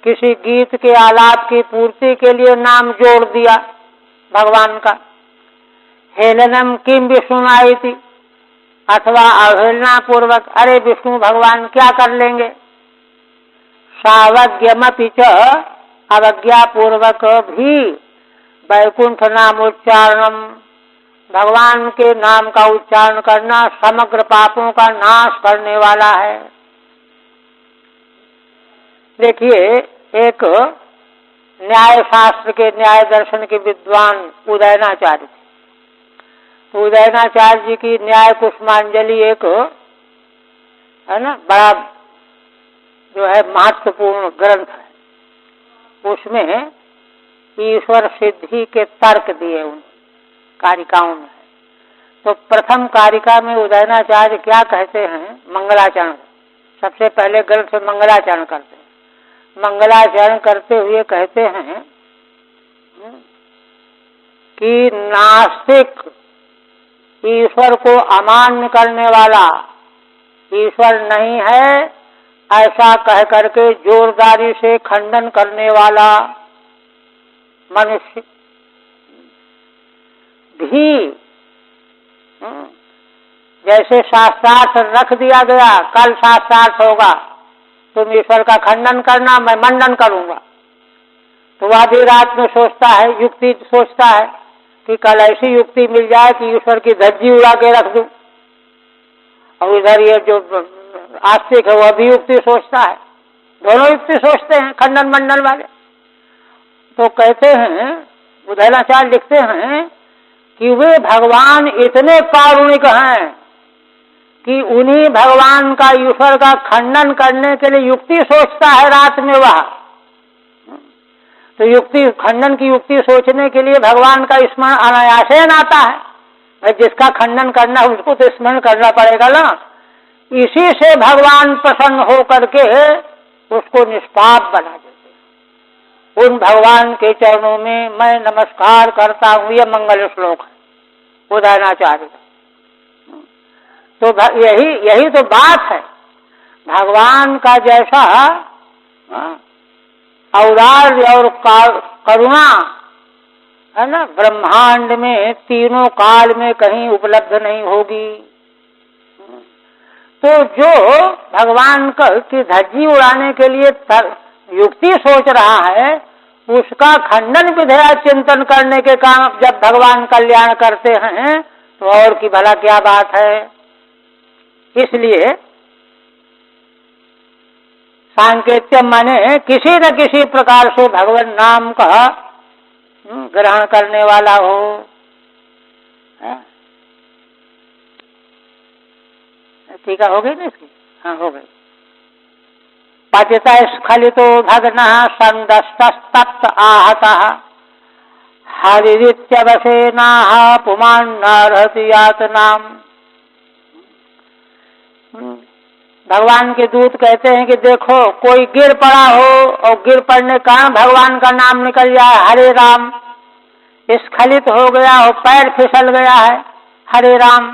किसी गीत के आलाप की पूर्ति के लिए नाम जोड़ दिया भगवान का। हेलनम किम विष्णुनाइति, अथवा अवहेलना पूर्वक, अरे विष्णु भगवान क्या कर लेंगे। सावज्ञमपि च, अवज्ञा पूर्वक भी वैकुंठ नाम उच्चारणम, भगवान के नाम का उच्चारण करना समग्र पापों का नाश करने वाला है। देखिए, एक न्याय शास्त्र के, न्याय दर्शन के विद्वान उदयनाचार्य थे। तो उदयनाचार्य जी की न्याय कुसुमांजलि एक, है ना, बड़ा जो है महत्वपूर्ण ग्रंथ है। उसमें ईश्वर सिद्धि के तर्क दिए उन कारिकाओं में। तो प्रथम कारिका में उदयनाचार्य क्या कहते हैं, मंगलाचरण, सबसे पहले ग्रंथ से मंगलाचरण करते हैं। मंगलाचरण करते हुए कहते हैं कि नास्तिक, ईश्वर को अमान्य करने वाला, ईश्वर नहीं है ऐसा कह करके जोरदारी से खंडन करने वाला मनुष्य भी, जैसे शास्त्रार्थ रख दिया गया, कल शास्त्रार्थ होगा, तुम ईश्वर का खंडन करना, मैं मंडन करूंगा, तो वह भी रात में सोचता है, युक्ति सोचता है कि कल ऐसी युक्ति मिल जाए कि ईश्वर की धज्जी उड़ा के रख दूं, और इधर ये जो आस्तिक है वह भी युक्ति सोचता है, दोनों युक्ति सोचते हैं खंडन मंडन वाले। तो कहते हैं, उदयनाचार्य लिखते हैं कि वे भगवान इतने कारुणिक हैं कि उन्हीं भगवान का, ईश्वर का खंडन करने के लिए युक्ति सोचता है रात में वह। तो युक्ति, खंडन की युक्ति सोचने के लिए भगवान का स्मरण अनायासेन आता है। जिसका खंडन करना है उसको तो स्मरण करना पड़ेगा ना। इसी से भगवान प्रसन्न हो करके उसको निष्पाप बना देते। उन भगवान के चरणों में मैं नमस्कार करता हूँ, यह मंगल श्लोक है उदयनाचार्य। तो यही तो बात है, भगवान का जैसा औदार्य और करुणा, है ना, ब्रह्मांड में तीनों काल में कहीं उपलब्ध नहीं होगी। तो जो भगवान की धज्जी उड़ाने के लिए युक्ति सोच रहा है, उसका खंडन विधेय चिंतन करने के काम जब भगवान कल्याण करते हैं तो और की भला क्या बात है। इसलिए सांकेत्य माने किसी न किसी प्रकार से भगवान नाम का ग्रहण करने वाला हो। ठीक है, हो गई ना इसकी? हाँ, हो गई। पतित स्खलितो भग्न संदस्तप्त आहत हरित्यवसेनाह पुमान नारहति यातनाम। भगवान के दूत कहते हैं कि देखो कोई गिर पड़ा हो और गिर पड़ने का भगवान का नाम निकल जाए, हरे राम, स्खलित हो गया हो, पैर फिसल गया है, हरे राम,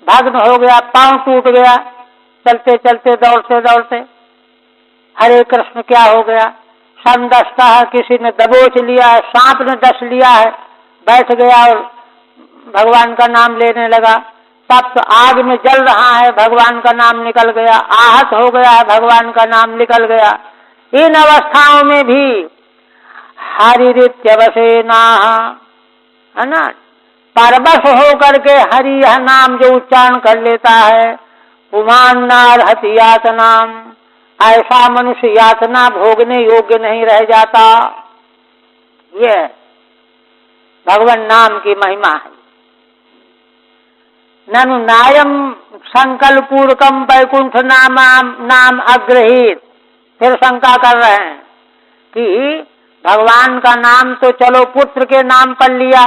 भग्न हो गया, पांव टूट गया चलते चलते दौड़ते दौड़ते, हरे कृष्ण क्या हो गया, संदस्ता है, किसी ने दबोच लिया है, सांप ने डस लिया है, बैठ गया और भगवान का नाम लेने लगा, तब तो आग में जल रहा है, भगवान का नाम निकल गया, आहत हो गया है, भगवान का नाम निकल गया। इन अवस्थाओं में भी हरित्यवसेना, है ना, परवश हो करके हरि यह नाम जो उच्चारण कर लेता है, पुमान नारहति यातनाम, ऐसा मनुष्य यातना भोगने योग्य नहीं रह जाता। ये भगवान नाम की महिमा है। ननु नायम संकल्पूर्वकम वैकुंठ नाम अग्रहित। फिर शंका कर रहे हैं कि भगवान का नाम तो चलो पुत्र के नाम पर लिया,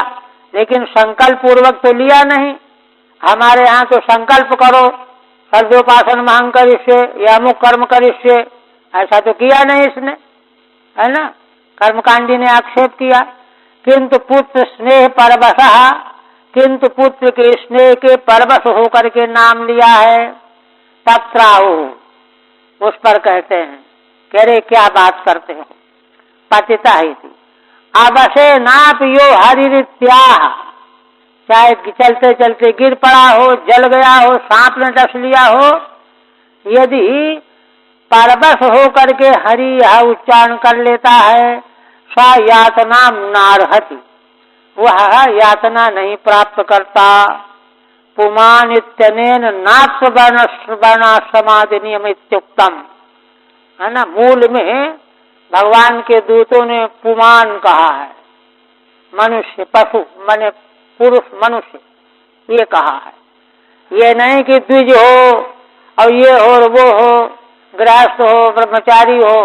लेकिन संकल्प पूर्वक तो लिया नहीं। हमारे यहाँ तो संकल्प करो, सर्वोपासन महं करिष्ये या अमुक कर्म करिष्ये, ऐसा तो किया नहीं इसने, है ना। कर्मकांडी ने आक्षेप किया, किंतु पुत्र स्नेह परवशः, किंतु पुत्र के स्नेह के परवश होकर के नाम लिया है। तत्राहु, उस पर कहते हैं कह रहे क्या बात करते हो, पतिता ही थी अवशे नाप यो हरित्याह, चाहे चलते चलते गिर पड़ा हो, जल गया हो, सांप ने डस लिया हो, यदि परवश हो करके हरि यह उच्चारण कर लेता है, सा यातना नारहति, वह यातना नहीं प्राप्त करता। पुमान इत्यनेन नात्र वर्णाश्रमादि नियम इत्युक्तम, है ना। मूल में भगवान के दूतों ने पुमान कहा है, मनुष्य, पशु माने पुरुष मनुष्य, ये कहा है। ये नहीं कि द्विज हो और ये हो और वो हो, गृहस्थ हो ब्रह्मचारी हो,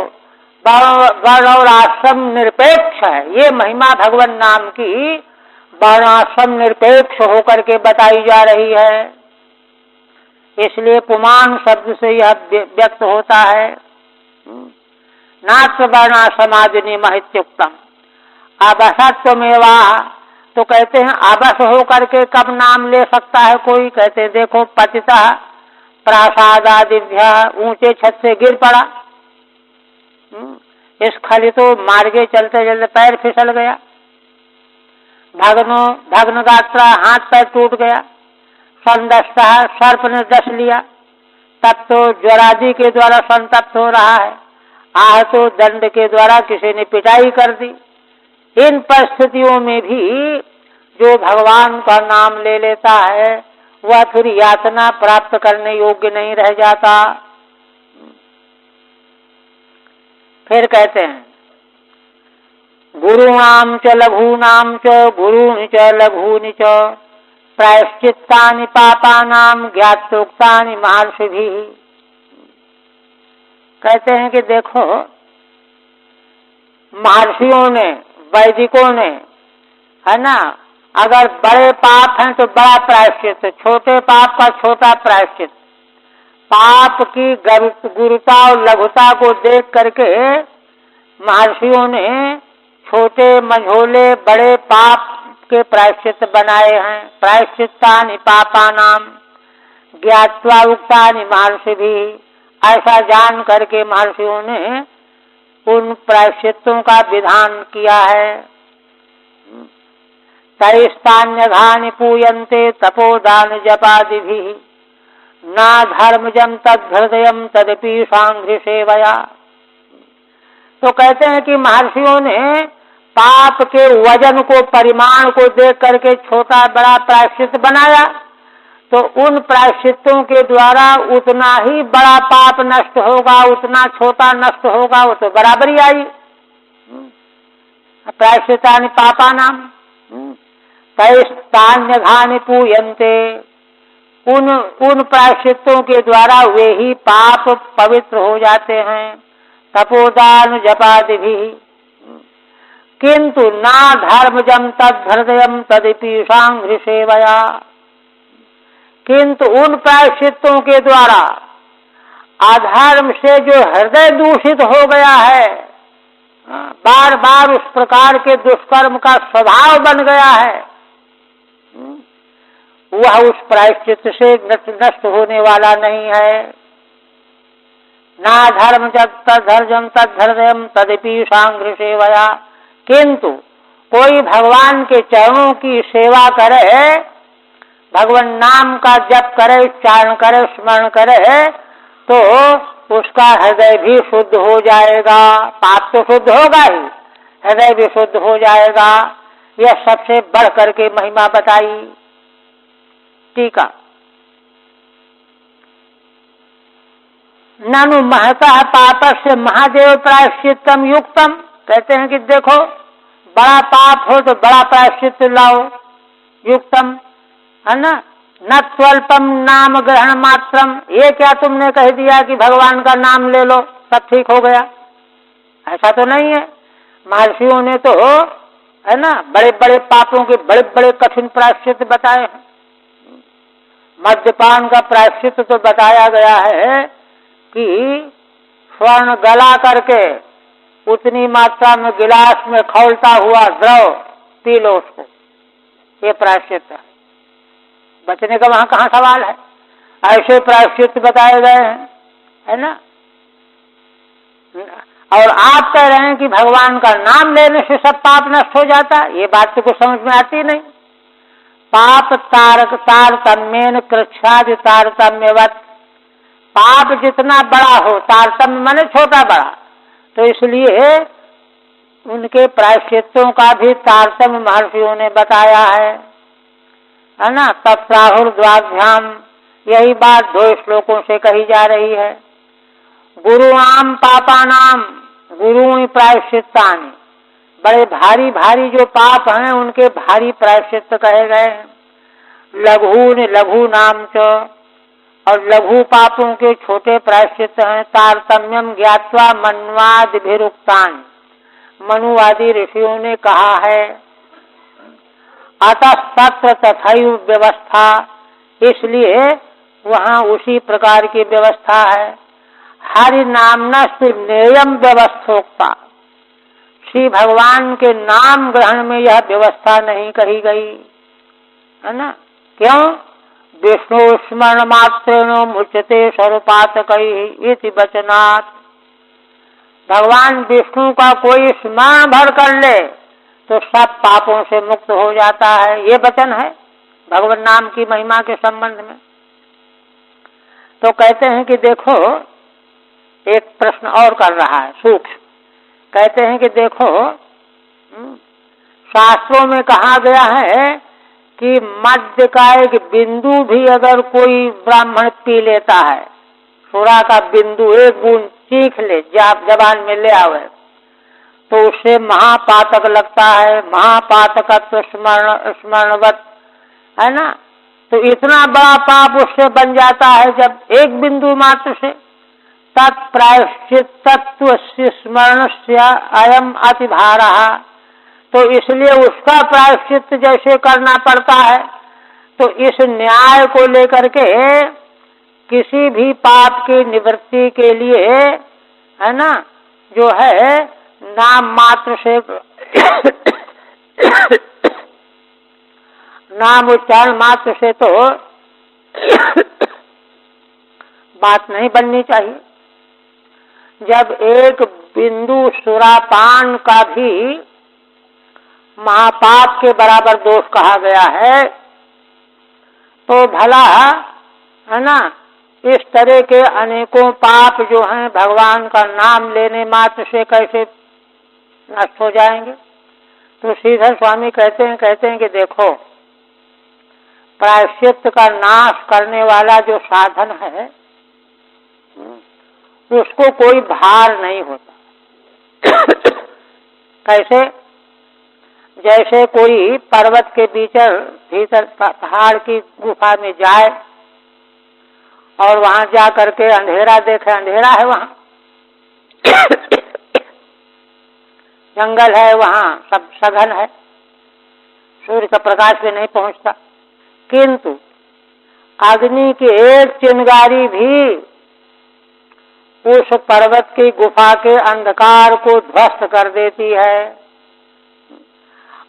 वर्ण और आश्रम निरपेक्ष है। ये महिमा भगवान नाम की वर्णाश्रम निरपेक्ष होकर के बताई जा रही है। इसलिए पुमान शब्द से यह व्यक्त होता है। नात्र वर्णाश्रमादि महित्युक्तम अवसत्वमेवा, तो कहते हैं अवश हो करके कब नाम ले सकता है कोई, कहते हैं देखो पतिता प्रासादादिभ्य, ऊंचे छत से गिर पड़ा, स्खलितो मार्गे चलते चलते पैर फिसल गया, भग्न गात्रा हाथ पैर टूट गया, संदस्ता सर्प ने डस लिया, तब तो ज्वरादि के द्वारा संतप्त हो रहा है, आहतो दंड के द्वारा किसी ने पिटाई कर दी। इन परिस्थितियों में भी जो भगवान का नाम ले लेता है वह फिर यातना प्राप्त करने योग्य नहीं रह जाता। फिर कहते हैं गुरुणाम च लघूनाम च गुरूणि च लघूनि च प्रायश्चित्तानि पापानाम ज्ञातोक्तानि महर्षिभिः। कहते हैं कि देखो महर्षियों ने, वैदिकों ने, है ना, अगर बड़े पाप हैं तो बड़ा प्रायश्चित, छोटे पाप का छोटा प्रायश्चित। पाप की गुरुता और लघुता को देख करके महर्षियों ने छोटे मझोले बड़े पाप के प्रायश्चित बनाए हैं। प्रायश्चित्तानि पापानाम ज्ञात्वा उक्तानि महर्षिभिः, ऐसा जान करके महर्षियों ने उन प्रायश्चित्तों का विधान किया है। तैस्तान्यघानि पूयन्ते तपोदान जपादिभिः, न धर्मजं तद्हृदयं तदपि सांघ्रि सेवया। तो कहते हैं कि महर्षियों ने पाप के वजन को, परिमाण को देख करके छोटा बड़ा प्रायश्चित बनाया, तो उन प्रायश्चितों के द्वारा उतना ही बड़ा पाप नष्ट होगा, उतना छोटा नष्ट होगा, वो तो बराबरी आई। प्रायश्चितानि पापानां तैस्तान्यघानि पूयन्ते, उन प्रायश्चितों के द्वारा वे ही पाप पवित्र हो जाते हैं। तपोदान जपादिभि किंतु ना धर्मजम तद हृदयम तदिपीशांघ्रि सेवया, किंतु उन प्रायश्चितों के द्वारा अधर्म से जो हृदय दूषित हो गया है, बार बार उस प्रकार के दुष्कर्म का स्वभाव बन गया है, वह उस प्रायश्चित से नष्ट होने वाला नहीं है। ना धर्म तद्धर्जम तद्धर्जम तदपीशांघ्रि सेवया, किंतु कोई भगवान के चरणों की सेवा करे, भगवान नाम का जप करे, उच्चारण करे, स्मरण करे, तो उसका हृदय भी शुद्ध हो जाएगा। पाप तो शुद्ध होगा ही, हृदय भी शुद्ध हो जाएगा। यह सबसे बढ़ करके महिमा बताई। टीका ननु महतः पापस्य महादेव प्रायश्चित्तम युक्तम, कहते हैं कि देखो बड़ा पाप हो तो बड़ा प्रायश्चित लाओ, युक्तम, है ना। न स्वल्पम नाम ग्रहण मात्रम, ये क्या तुमने कह दिया कि भगवान का नाम ले लो सब ठीक हो गया, ऐसा तो नहीं है। महर्षियों ने तो, है ना, बड़े बड़े पापों के बड़े बड़े कठिन प्रायश्चित बताए हैं। मद्यपान का प्रायश्चित तो बताया गया है कि स्वर्ण गला करके उतनी मात्रा में गिलास में खौलता हुआ द्रव पी लो उसको, ये प्रायश्चित है। बचने का वहां कहाँ सवाल है। ऐसे प्रायश्चित बताए गए हैं, है ना। और आप कह रहे हैं कि भगवान का नाम लेने से सब पाप नष्ट हो जाता, ये बात तो कुछ समझ में आती नहीं। पाप तारक तारतम्येन कृच्छादि तारतम्यवत, पाप जितना बड़ा हो, तारतम्य माने छोटा बड़ा, तो इसलिए उनके प्रायश्चितों का भी तारतम्य महर्षियों ने बताया है ना। तत्प्राहुर द्वाभ्याम, यही बात 2 श्लोकों से कही जा रही है। गुरुणाम पापानाम गुरुणी प्रायश्चित्तानि, बड़े भारी भारी जो पाप हैं उनके भारी प्रायश्चित कहे गए हैं। लघु लघु नाम च, और लघु पापों के छोटे प्रायश्चित हैं। तारतम्यम ज्ञात्वा मन्वादिभिरुक्तानि, मनुवादी ऋषियों ने कहा है। अतः तत्र तथैव व्यवस्था, इसलिए वहाँ उसी प्रकार की व्यवस्था है। हरि नामनस्तु नेयम व्यवस्थोक्ता, श्री भगवान के नाम ग्रहण में यह व्यवस्था नहीं कही गई, है ना। क्यों? विष्णु स्मरण मात्रेण मुच्यते सर्वपातकैः इति वचनात्, भगवान विष्णु का कोई स्मरण भर कर ले तो सब पापों से मुक्त हो जाता है, ये वचन है भगवान नाम की महिमा के संबंध में। तो कहते हैं कि देखो, एक प्रश्न और कर रहा है सूक्ष्म। कहते हैं कि देखो, शास्त्रों में कहा गया है कि मध्य का एक बिंदु भी अगर कोई ब्राह्मण पी लेता है, सुरा का बिंदु एक बूंद चीख ले, जबान में ले आवे, तो उससे महापातक लगता है। महापातकत्व स्मरणवत, है ना। तो इतना बड़ा पाप उससे बन जाता है जब एक बिंदु मात्र से। तत्प्रायश्चित्तत्व स्मरण से अयम अतिभारः, तो इसलिए उसका प्रायश्चित जैसे करना पड़ता है, तो इस न्याय को लेकर के किसी भी पाप की निवृत्ति के लिए, है ना, जो है नाम मात्र से नाम उच्चारण मात्र से तो बात नहीं बननी चाहिए। जब एक बिंदु सुरापान का भी महापाप के बराबर दोष कहा गया है, तो भला, है ना, इस तरह के अनेकों पाप जो हैं भगवान का नाम लेने मात्र से कैसे नष्ट हो जाएंगे? तो श्रीधर स्वामी कहते हैं कि देखो, प्रायश्चित्त का नाश करने वाला जो साधन है उसको कोई भार नहीं होता। कैसे? जैसे कोई पर्वत के भीतर पहाड़ की गुफा में जाए और वहां जा करके अंधेरा देखे, अंधेरा है वहां, जंगल है, वहां सब सघन है, सूर्य का प्रकाश भी नहीं पहुंचता, किंतु अग्नि की एक चिंगारी भी उस पर्वत की गुफा के अंधकार को ध्वस्त कर देती है।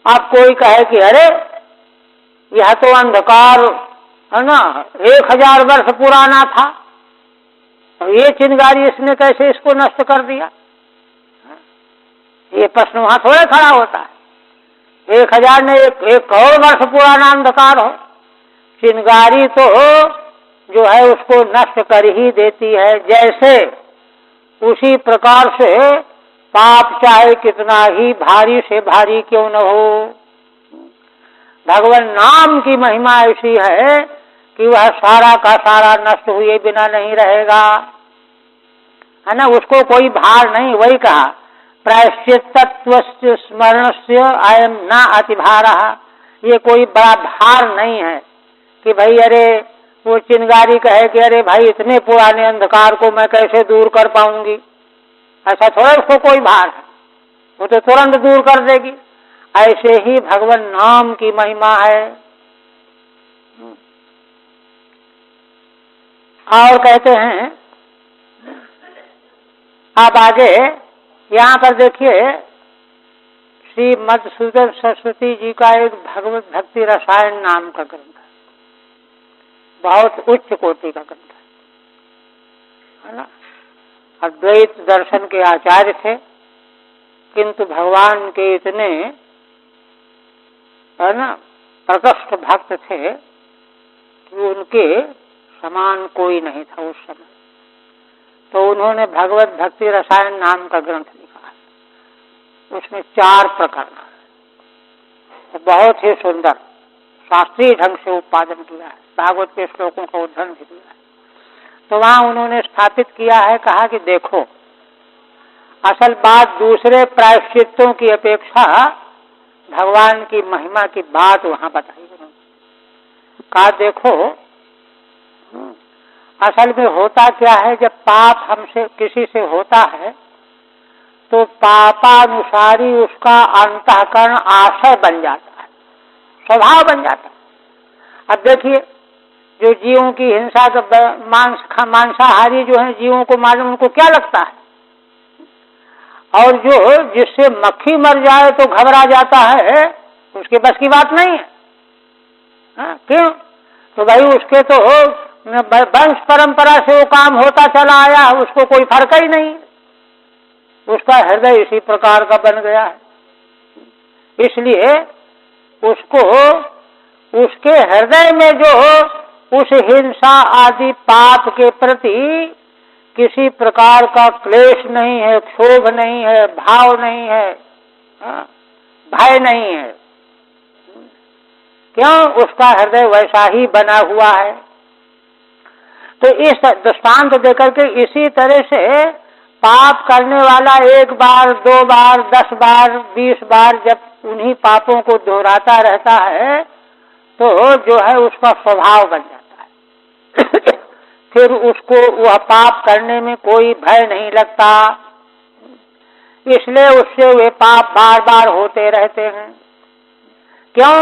अब कोई कहे कि अरे यह तो अंधकार है ना 1000 वर्ष पुराना था, और ये चिंगारी इसने कैसे इसको नष्ट कर दिया? ये प्रश्न वहां थोड़े खड़ा होता है। 1000 ने एक और वर्ष पुराना अंधकार हो, चिंगारी तो जो है उसको नष्ट कर ही देती है। जैसे उसी प्रकार से पाप चाहे कितना ही भारी से भारी क्यों न हो, भगवान नाम की महिमा ऐसी है कि वह सारा का सारा नष्ट हुए बिना नहीं रहेगा, है ना, उसको कोई भार नहीं। वही कहा, प्रायश्चित्तत्वस्य स्मरणस्य अयं न अतिभारः, ये कोई बड़ा भार नहीं है कि भाई अरे वो चिंगारी कहे कि अरे भाई इतने पुराने अंधकार को मैं कैसे दूर कर पाऊंगी, ऐसा थोड़ा उसको कोई भार है, वो तो तुरंत दूर कर देगी। ऐसे ही भगवान नाम की महिमा है। और कहते हैं, आप आगे यहाँ पर देखिए, श्री मधुसूदन सरस्वती जी का एक भगवत भक्ति रसायन नाम का ग्रंथ है, बहुत उच्च कोटि का ग्रंथ है ना। अद्वैत दर्शन के आचार्य थे, किंतु भगवान के इतने है ना प्रकृष्ट भक्त थे कि उनके समान कोई नहीं था उस समय। तो उन्होंने भगवत भक्ति रसायन नाम का ग्रंथ लिखा है, उसमें 4 प्रकरण, बहुत ही सुंदर शास्त्रीय ढंग से उत्पादन किया है, भागवत के श्लोकों का उद्धरण भी किया है। तो वहां उन्होंने स्थापित किया है, कहा कि देखो, असल बात दूसरे प्रायश्चित्तों की अपेक्षा भगवान की महिमा की बात वहां बताई उन्होंने। कहा देखो, असल में होता क्या है, जब पाप हमसे किसी से होता है तो पापानुसारी उसका अंतःकरण आशय बन जाता है, स्वभाव बन जाता है। अब देखिए, जो जीवों की हिंसा का मांसाहारी जो है जीवों को मालूम, उनको क्या लगता है, और जो जिससे मक्खी मर जाए तो घबरा जाता है, उसके बस की बात नहीं है। क्यों? तो भाई उसके तो वंश परंपरा से वो काम होता चला आया, उसको कोई फर्क ही नहीं, उसका हृदय इसी प्रकार का बन गया है। इसलिए उसको उसके हृदय में जो उस हिंसा आदि पाप के प्रति किसी प्रकार का क्लेश नहीं है, क्षोभ नहीं है, भाव नहीं है, भय नहीं है। क्यों? उसका हृदय वैसा ही बना हुआ है। तो इस दृष्टांत देकर के इसी तरह से पाप करने वाला 1 बार, 2 बार, 10 बार, 20 बार जब उन्हीं पापों को दोहराता रहता है तो जो है उसका स्वभाव बन जाता है। फिर उसको वह पाप करने में कोई भय नहीं लगता, इसलिए उससे वे पाप बार बार होते रहते हैं। क्यों?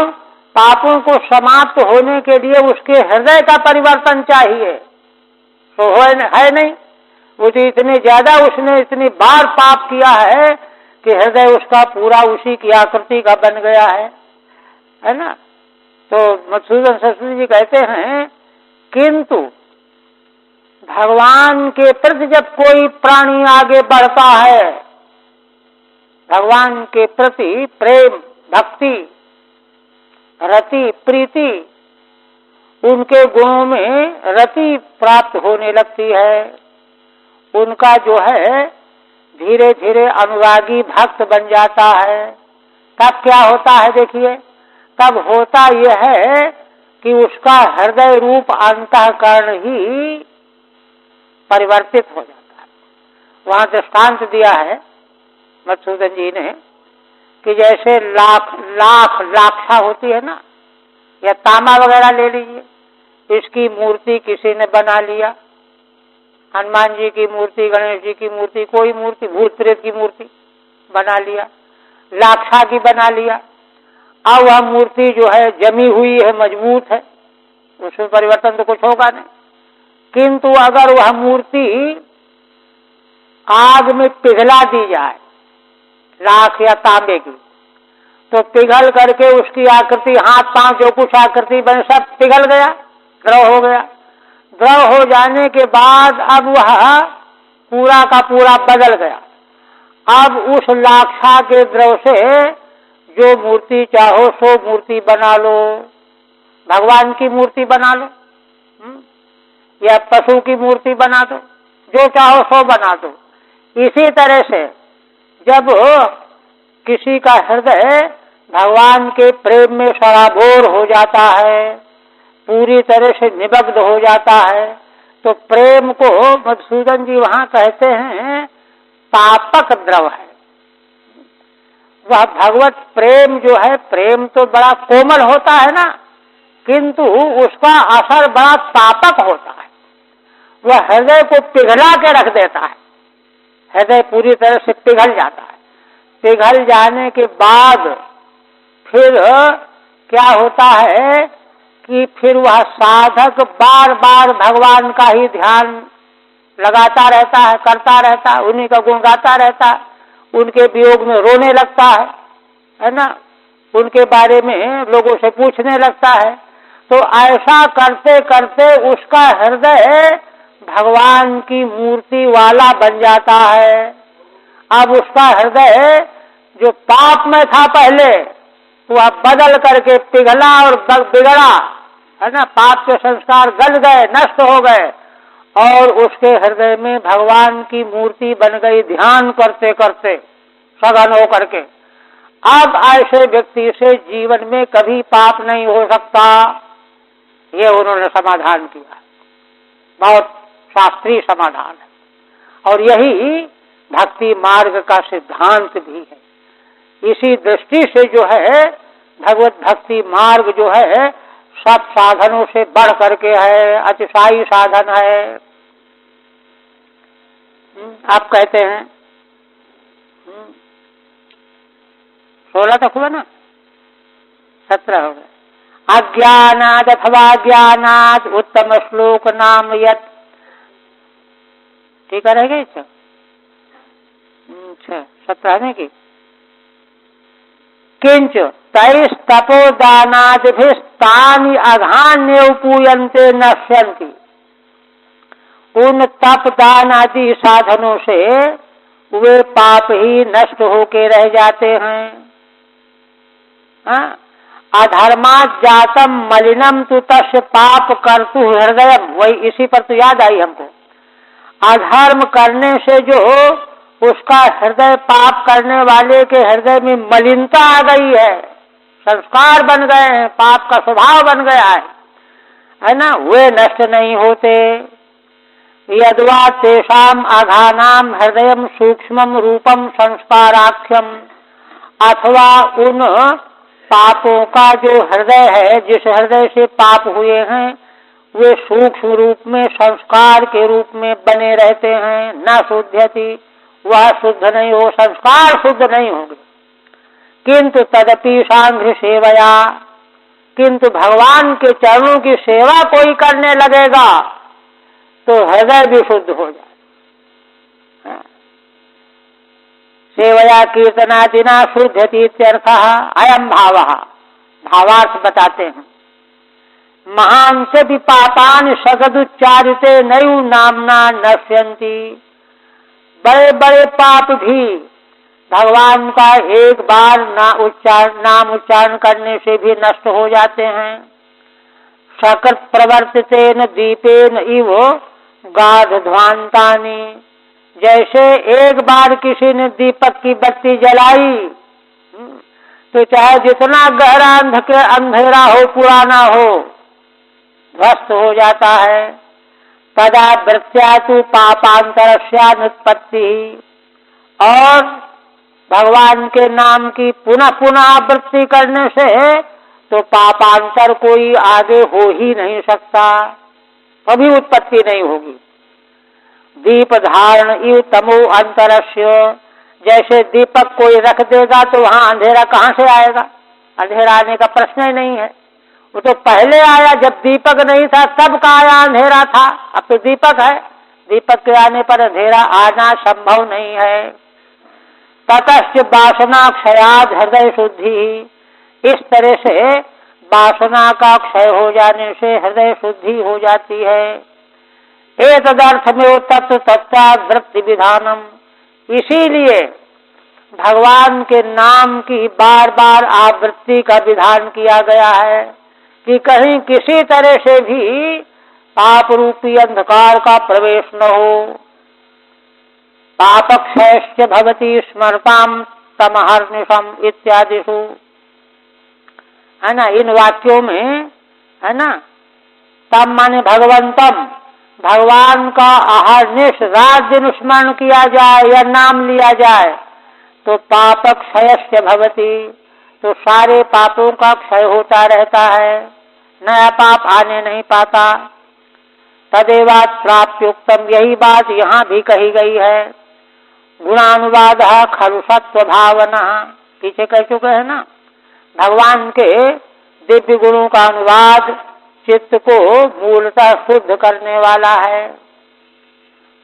पापों को समाप्त होने के लिए उसके हृदय का परिवर्तन चाहिए, तो है नहीं। वो तो इतने ज्यादा उसने इतनी बार पाप किया है कि हृदय उसका पूरा उसी की आकृति का बन गया है ना। तो मधुसूदन सरस्वती जी कहते हैं, किंतु भगवान के प्रति जब कोई प्राणी आगे बढ़ता है, भगवान के प्रति प्रेम, भक्ति, रति, प्रीति उनके गुणों में रति प्राप्त होने लगती है, उनका जो है धीरे धीरे अनुरागी भक्त बन जाता है। तब क्या होता है देखिए, तब होता यह है कि उसका हृदय रूप अंतःकरण ही परिवर्तित हो जाता है। वहां दृष्टांत दिया है मधुसूदन जी ने कि जैसे लाक्षा होती है ना, या तांबा वगैरह ले लीजिए, इसकी मूर्ति किसी ने बना लिया, हनुमान जी की मूर्ति, गणेश जी की मूर्ति, कोई मूर्ति, भूत प्रेत की मूर्ति बना लिया, लाक्षा की बना लिया। अब वह मूर्ति जो है जमी हुई है, मजबूत है, उसमें परिवर्तन तो कुछ होगा नहीं। किंतु अगर वह मूर्ति आग में पिघला दी जाए, लाख या तांबे की, तो पिघल करके उसकी आकृति, हाथ पांव जो कुछ आकृति बने सब पिघल गया, द्रव हो गया। द्रव हो जाने के बाद अब वह पूरा का पूरा बदल गया। अब उस लाक्षा के द्रव से जो मूर्ति चाहो सो मूर्ति बना लो, भगवान की मूर्ति बना लो, या पशु की मूर्ति बना दो, जो चाहो सो बना दो। इसी तरह से जब किसी का हृदय भगवान के प्रेम में सराबोर हो जाता है, पूरी तरह से निमग्न हो जाता है, तो प्रेम को मधुसूदन जी वहां कहते हैं तापक द्रव है। वह भगवत प्रेम जो है, प्रेम तो बड़ा कोमल होता है ना, किंतु उसका असर बड़ा तापक होता है। वह हृदय को पिघला के रख देता है, हृदय पूरी तरह से पिघल जाता है। पिघल जाने के बाद फिर क्या होता है कि फिर वह साधक बार बार भगवान का ही ध्यान लगाता रहता है, करता रहता है, उन्हीं का गुण गाता रहता है, उनके वियोग में रोने लगता है ना, उनके बारे में लोगों से पूछने लगता है। तो ऐसा करते करते उसका हृदय भगवान की मूर्ति वाला बन जाता है। अब उसका हृदय जो पाप में था पहले, वह बदल करके पिघला और बिगड़ा है ना, पाप के संस्कार गल गए, नष्ट हो गए, और उसके हृदय में भगवान की मूर्ति बन गई, ध्यान करते करते सघन हो करके। अब ऐसे व्यक्ति से जीवन में कभी पाप नहीं हो सकता, ये उन्होंने समाधान किया। बहुत शास्त्रीय समाधान है, और यही भक्ति मार्ग का सिद्धांत भी है। इसी दृष्टि से जो है भगवत भक्ति मार्ग जो है सब साधनों से बढ़ करके है, अतिशायी साधन है। आप कहते हैं 16 तक हुआ ना, 17 हो गए। अज्ञानाद अथवा ज्ञानाद उत्तम श्लोक नाम यत, ठीक है, रहेगा इच्छा। अच्छा, 17 में की किंच तैस तपोदानादिभिस्तानि अघान्य पूयन्ते नश्यन्ति। उन तप दान आदि साधनों से वे पाप ही नष्ट होके रह जाते हैं। अधर्मात् जातम मलिनम तु तस्य पाप कर्तु हृदयम, वही इसी पर तो याद आई हमको। अधर्म करने से जो उसका हृदय, पाप करने वाले के हृदय में मलिनता आ गई है, संस्कार बन गए हैं, पाप का स्वभाव बन गया है ना, वे नष्ट नहीं होते। यद्वा तेषाम आघानाम हृदयम सूक्ष्मम रूपम संस्काराख्यम, अथवा उन पापों का जो हृदय है, जिस हृदय से पाप हुए हैं, वे सूक्ष्म रूप में संस्कार के रूप में बने रहते हैं। न शुद्धति, वह शुद्ध नहीं हो, संस्कार शुद्ध नहीं होंगे। किंतु तदपि सांघ्र सेवया, किंतु भगवान के चरणों की सेवा कोई करने लगेगा तो हृदय भी शुद्ध हो जाए। सेवया कीर्तनादिना शुद्धति इत्यर्थः अयम भावः, भावार्थ बताते हैं। महान से भी पापान सगदुच्चारिते नयु नामना नश्यन्ति। बड़े बड़े पाप भी भगवान का एक बार नाम उच्चारण करने से भी नष्ट हो जाते हैं। सकृत प्रवर्तितेन दीपेन इव गाढ़ध्वांतानि। जैसे एक बार किसी ने दीपक की बत्ती जलाई तो चाहे जितना गहरा अंधेरा हो, पुराना हो, ध्वस्त हो जाता है। तदा वृत्त्या तु पापांतरस्यानुत्पत्ति। और भगवान के नाम की पुनः पुनः आवृत्ति करने से तो पापांतर कोई आगे हो ही नहीं सकता, कभी उत्पत्ति नहीं होगी। दीप धारण इव तमो अंतरस्य। जैसे दीपक कोई रख देगा तो वहां अंधेरा कहाँ से आएगा? अंधेरा आने का प्रश्न ही नहीं है। वो तो पहले आया, जब दीपक नहीं था तब का आया अंधेरा था, अब तो दीपक है। दीपक के आने पर अंधेरा आना संभव नहीं है। ततश्च वासना क्षयाद हृदय शुद्धि। इस तरह से वासना का क्षय हो जाने से हृदय शुद्धि हो जाती है। एतदर्थमेव तत्व तत्वात् वृत्ति विधानम। इसीलिए भगवान के नाम की बार बार आवृत्ति का विधान किया गया है कि कहीं किसी तरह से भी पाप रूपी अंधकार का प्रवेश न हो। पापक्षयश्च भवति स्मरताम तमहर्निशम इत्यादिषु, है ना। इन वाक्यों में है ना, तम माने भगवंतम, भगवान का अहर्निश रात दिन स्मरण किया जाए या नाम लिया जाए तो पाप क्षयश्च भवति, तो सारे पापों का क्षय होता रहता है, नया पाप आने नहीं पाता। तदेवात् प्राप्योक्तम, यही बात यहाँ भी कही गई है। गुणानुवाद खलु सत्व भावना, पीछे कह चुके हैं ना। भगवान के दिव्य गुणों का अनुवाद चित्त को मूलतः शुद्ध करने वाला है।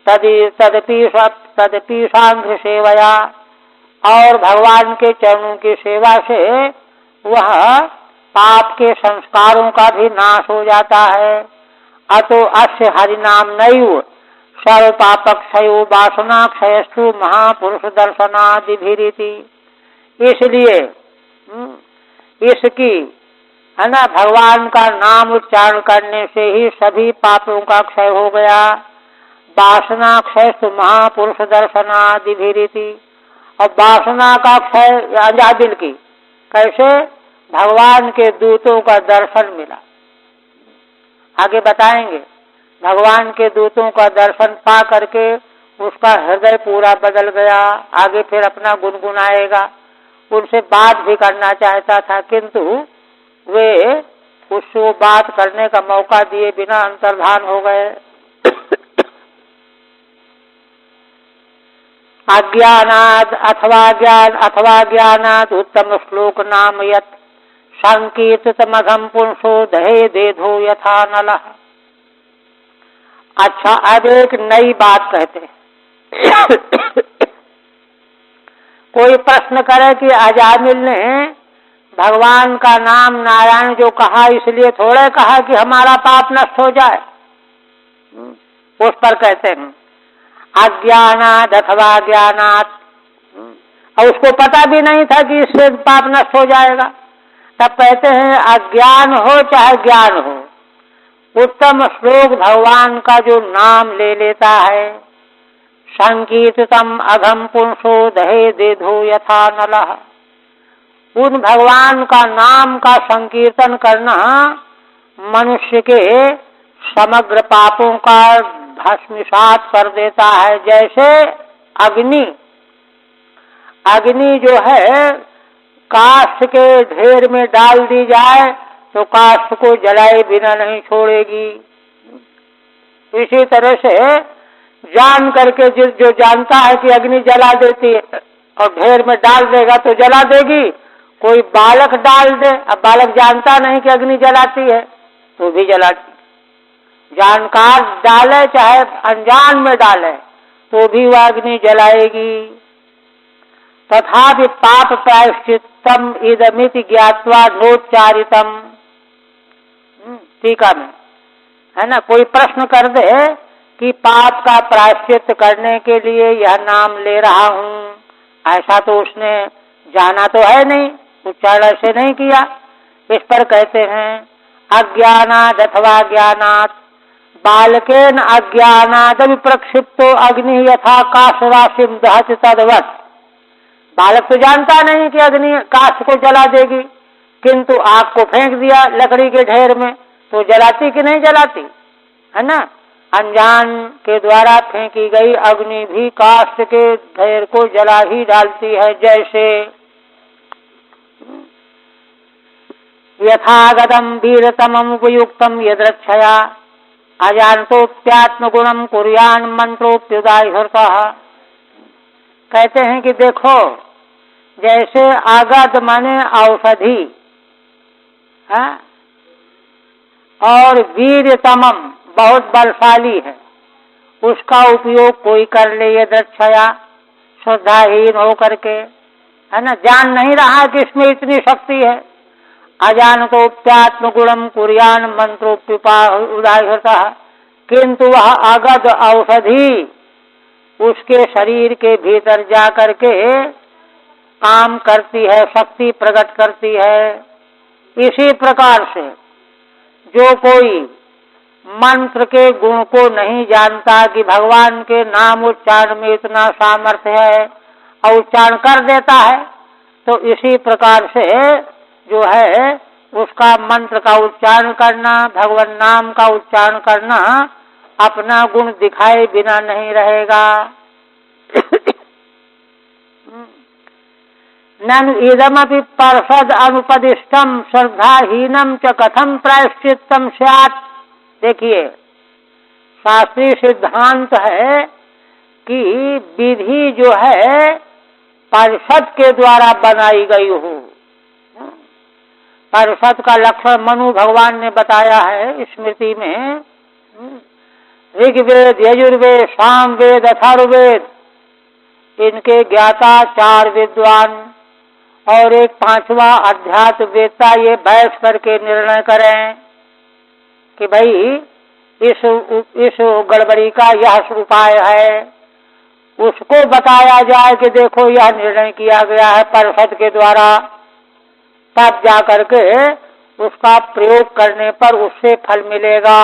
तदपि सांघ्र सेवया, और भगवान के चरणों की सेवा से वह पाप के संस्कारों का भी नाश हो जाता है। अतो अस्य हरिनाम नैव सर्व पापक्षयो वासना क्षयस्तु महापुरुष दर्शनादिभिरीति। इसलिए इसकी, है ना, भगवान का नाम उच्चारण करने से ही सभी पापों का क्षय हो गया। वासना क्षयस्तु महापुरुष दर्शनादिभिरीति। और वासना का क्षय अजादिल की कैसे? भगवान के दूतों का दर्शन मिला। आगे बताएंगे। भगवान के दूतों का दर्शन पा करके उसका हृदय पूरा बदल गया। आगे फिर अपना गुनगुनाएगा। उनसे बात भी करना चाहता था किंतु वे उसको बात करने का मौका दिए बिना अंतर्धान हो गए। अज्ञानाद अथवा ज्ञानाद उत्तम श्लोक नाम यत् संकीर्तितमघम पुंसो दहे देधो यथा नलः। अच्छा, अब एक नई बात कहते हैं। कोई प्रश्न करे कि अजामिल ने भगवान का नाम नारायण जो कहा इसलिए थोड़े कहा कि हमारा पाप नष्ट हो जाए। उस पर कहते हैं अज्ञानाद अथवा ज्ञानात, और उसको पता भी नहीं था कि इससे पाप नष्ट हो जाएगा। तब कहते हैं अज्ञान हो चाहे ज्ञान हो, उत्तम श्लोक भगवान का जो नाम ले लेता है, संकीर्तम अघम पुंसो दहे देधो यथा नलः, उन भगवान का नाम का संकीर्तन करना मनुष्य के समग्र पापों का भस्मीसात कर देता है। जैसे अग्नि जो है काष्ठ के ढेर में डाल दी जाए तो काष्ठ को जलाए बिना नहीं छोड़ेगी। इसी तरह से जान करके जो जानता है कि अग्नि जला देती है और ढेर में डाल देगा तो जला देगी, कोई बालक डाल दे, अब बालक जानता नहीं कि अग्नि जलाती है तो भी जलाती। जानकार डाले चाहे अनजान में डाले तो भी वह अग्नि जलाएगी। तथापि पाप प्रायश्चित्तम इदमिति ज्ञात्वा नोच्चारितम। टीका में है ना, कोई प्रश्न कर दे कि पाप का प्रायश्चित करने के लिए यह नाम ले रहा हूँ, ऐसा तो उसने जाना तो है नहीं, उच्चारण से नहीं किया। इस पर कहते हैं अज्ञानाद अथवा ज्ञानात्, बालकेन अज्ञानाद विप्रक्षिप्तो अग्नि यथा काश राशि दहति तद्वत्। बालक तो जानता नहीं कि अग्नि काश को जला देगी, किंतु आग को फेंक दिया लकड़ी के ढेर में तो जलाती कि नहीं जलाती, है ना। अनजान के द्वारा फेंकी गई अग्नि भी काष्ठ के ढेर को जला ही डालती है। जैसे यथागतम वीरतमम उपयुक्तम यदृच्छया अजानतोप्यात्म गुणम कुर्यान मंत्रोप्युदाहृतः। कहते हैं कि देखो, जैसे आगत माने औषधि है, और वीरतमम बहुत बलशाली है, उसका उपयोग कोई कर ले यदृच्छया श्रद्धाहीन हो करके, है ना, जान नहीं रहा कि इसमें इतनी शक्ति है। अजानतोप्यात्म गुणम कुर्यान मंत्रोप्युदाहृतः, किंतु वह आगत औषधि उसके शरीर के भीतर जा करके काम करती है, शक्ति प्रकट करती है। इसी प्रकार से जो कोई मंत्र के गुण को नहीं जानता कि भगवान के नाम उच्चारण में इतना सामर्थ्य है और उच्चारण कर देता है, तो इसी प्रकार से जो है उसका मंत्र का उच्चारण करना, भगवान नाम का उच्चारण करना अपना गुण दिखाए बिना नहीं रहेगा। ननु इदमपि पार्षद अनुपदिष्टम श्रद्धाहीनम च कथम प्रायश्चित्तम स्यात्। देखिए, शास्त्रीय सिद्धांत है कि विधि जो है पार्षद के द्वारा बनाई गई हो। पार्षद का लक्षण मनु भगवान ने बताया है स्मृति में। ऋग्वेद, यजुर्वेद, सामवेद, अथर्ववेद, इनके ज्ञाता 4 विद्वान और एक 5वां अध्यात्म वेत्ता ये बैठ करके निर्णय करें कि भाई इस गड़बड़ी का यह उपाय है। उसको बताया जाए कि देखो यह निर्णय किया गया है पार्षद के द्वारा, तब जा करके उसका प्रयोग करने पर उससे फल मिलेगा।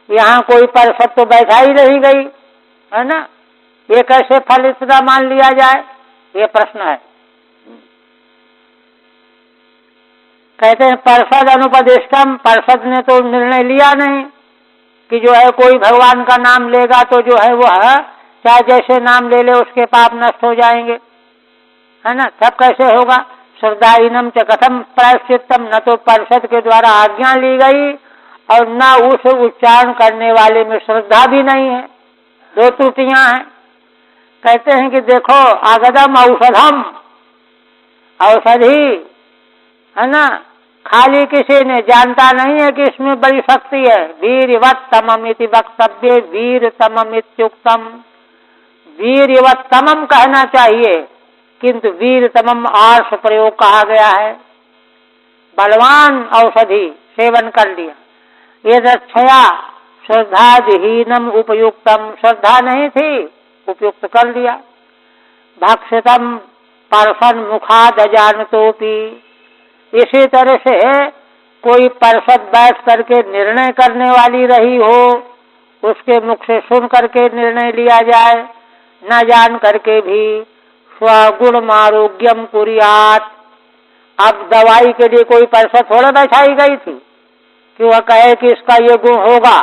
यहाँ कोई पार्षद तो बैठा ही नहीं गई, है ना, ये कैसे फल इतना मान लिया जाए, ये प्रश्न है। कहते हैं पार्षद अनुपदिष्टम, पार्षद ने तो निर्णय लिया नहीं कि जो है कोई भगवान का नाम लेगा तो जो है वह चाहे जैसे नाम ले ले उसके पाप नष्ट हो जाएंगे, है ना, तब कैसे होगा। श्रद्धाहीनम च कथम प्रायश्चित्तम, न तो पार्षद के द्वारा आज्ञा ली गई और न उस उच्चारण करने वाले में श्रद्धा भी नहीं है, 2 त्रुटियां हैं। कहते हैं कि देखो आगदम औषधम, औषधि है ना, खाली किसी ने जानता नहीं है कि इसमें बड़ी शक्ति है। वीरवत् तमम इति वक्तव्य, वीर तमम इत्युक्तम, वीरवत् तमम कहना चाहिए किंतु वीर तमम आर्ष प्रयोग कहा गया है। बलवान औषधि सेवन कर लिया। ये रक्षया श्रद्धाविहीनम उपयुक्तम, श्रद्धा नहीं थी उपयुक्त कर लिया। भक्षितम पार्षद मुखाद अजानतोपि, इसी तरह से कोई पार्षद बैठ करके निर्णय करने वाली रही हो, उसके मुख से सुन करके निर्णय लिया जाए, न जान करके भी स्वगुण आरोग्यम कुर्यात। अब दवाई के लिए कोई पार्षद थोड़ा बैठाई गई थी कि वह कहे कि इसका ये गुण होगा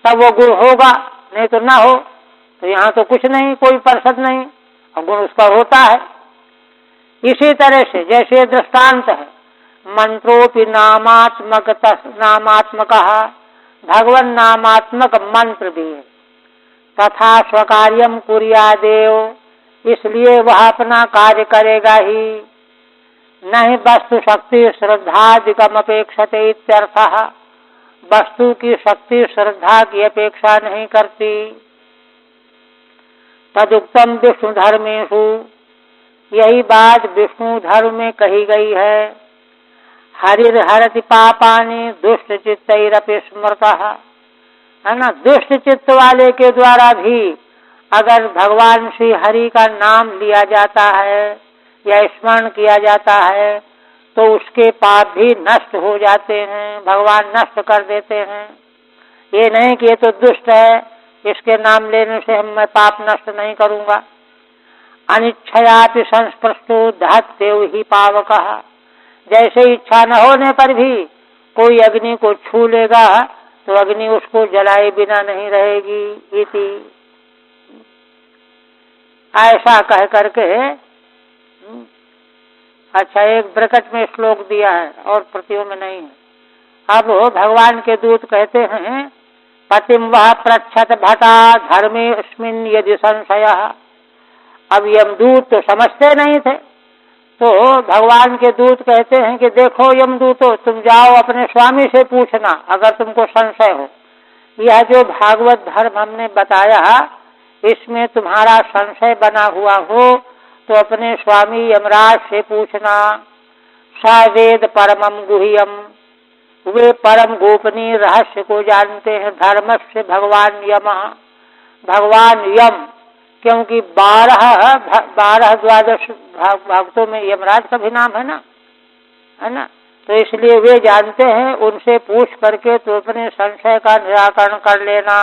तब वो गुण होगा, नहीं तो ना हो। तो यहाँ तो कुछ नहीं, कोई पार्षद नहीं, और गुण उसका होता है। इसी तरह से जैसे दृष्टांत है, मंत्रोपि नामात्मक भगवन नामात्मक मंत्र भी है, तथा स्वकार्यम कुर्यादेव, इसलिए वह अपना कार्य करेगा ही। नहीं वस्तु शक्ति श्रद्धादिकम अपेक्षते इत्यर्थः, वस्तु की शक्ति श्रद्धा की अपेक्षा नहीं करती। तदुक्तम विष्णु धर्मेषु, यही बात विष्णु धर्म में कही गई है। हरिर्हरति पापानि दुष्ट चित्तैरपि स्मृतः, है ना, दुष्ट चित्त वाले के द्वारा भी अगर भगवान श्री हरि का नाम लिया जाता है या स्मरण किया जाता है तो उसके पाप भी नष्ट हो जाते हैं, भगवान नष्ट कर देते हैं। ये नहीं कि ये तो दुष्ट है, इसके नाम लेने से मैं पाप नष्ट नहीं करूंगा। अनिच्छयापि संस्पृष्टो दहत्येव ही पावकः। जैसे इच्छा न होने पर भी कोई अग्नि को छू लेगा तो अग्नि उसको जलाए बिना नहीं रहेगी। इति ऐसा कह करके अच्छा एक ब्रैकेट में श्लोक दिया है और प्रतियों में नहीं है। अब भगवान के दूत कहते हैं पतिम वह प्रच्छत भटा धर्मे अस्मिन् यदि संशयः। अब यमदूत तो समझते नहीं थे, तो भगवान के दूत कहते हैं कि देखो यमदूतो, तुम जाओ अपने स्वामी से पूछना अगर तुमको संशय हो। यह जो भागवत धर्म हमने बताया इसमें तुम्हारा संशय बना हुआ हो तो अपने स्वामी यमराज से पूछना। सा वेद परमम गुह्यम, वे परम गोपनीय रहस्य को जानते हैं। धर्म से भगवान यम, भगवान यम, क्योंकि 12 द्वादश भक्तों में यमराज का भी नाम है ना, तो इसलिए वे जानते हैं। उनसे पूछ करके तो अपने संशय का निराकरण कर लेना।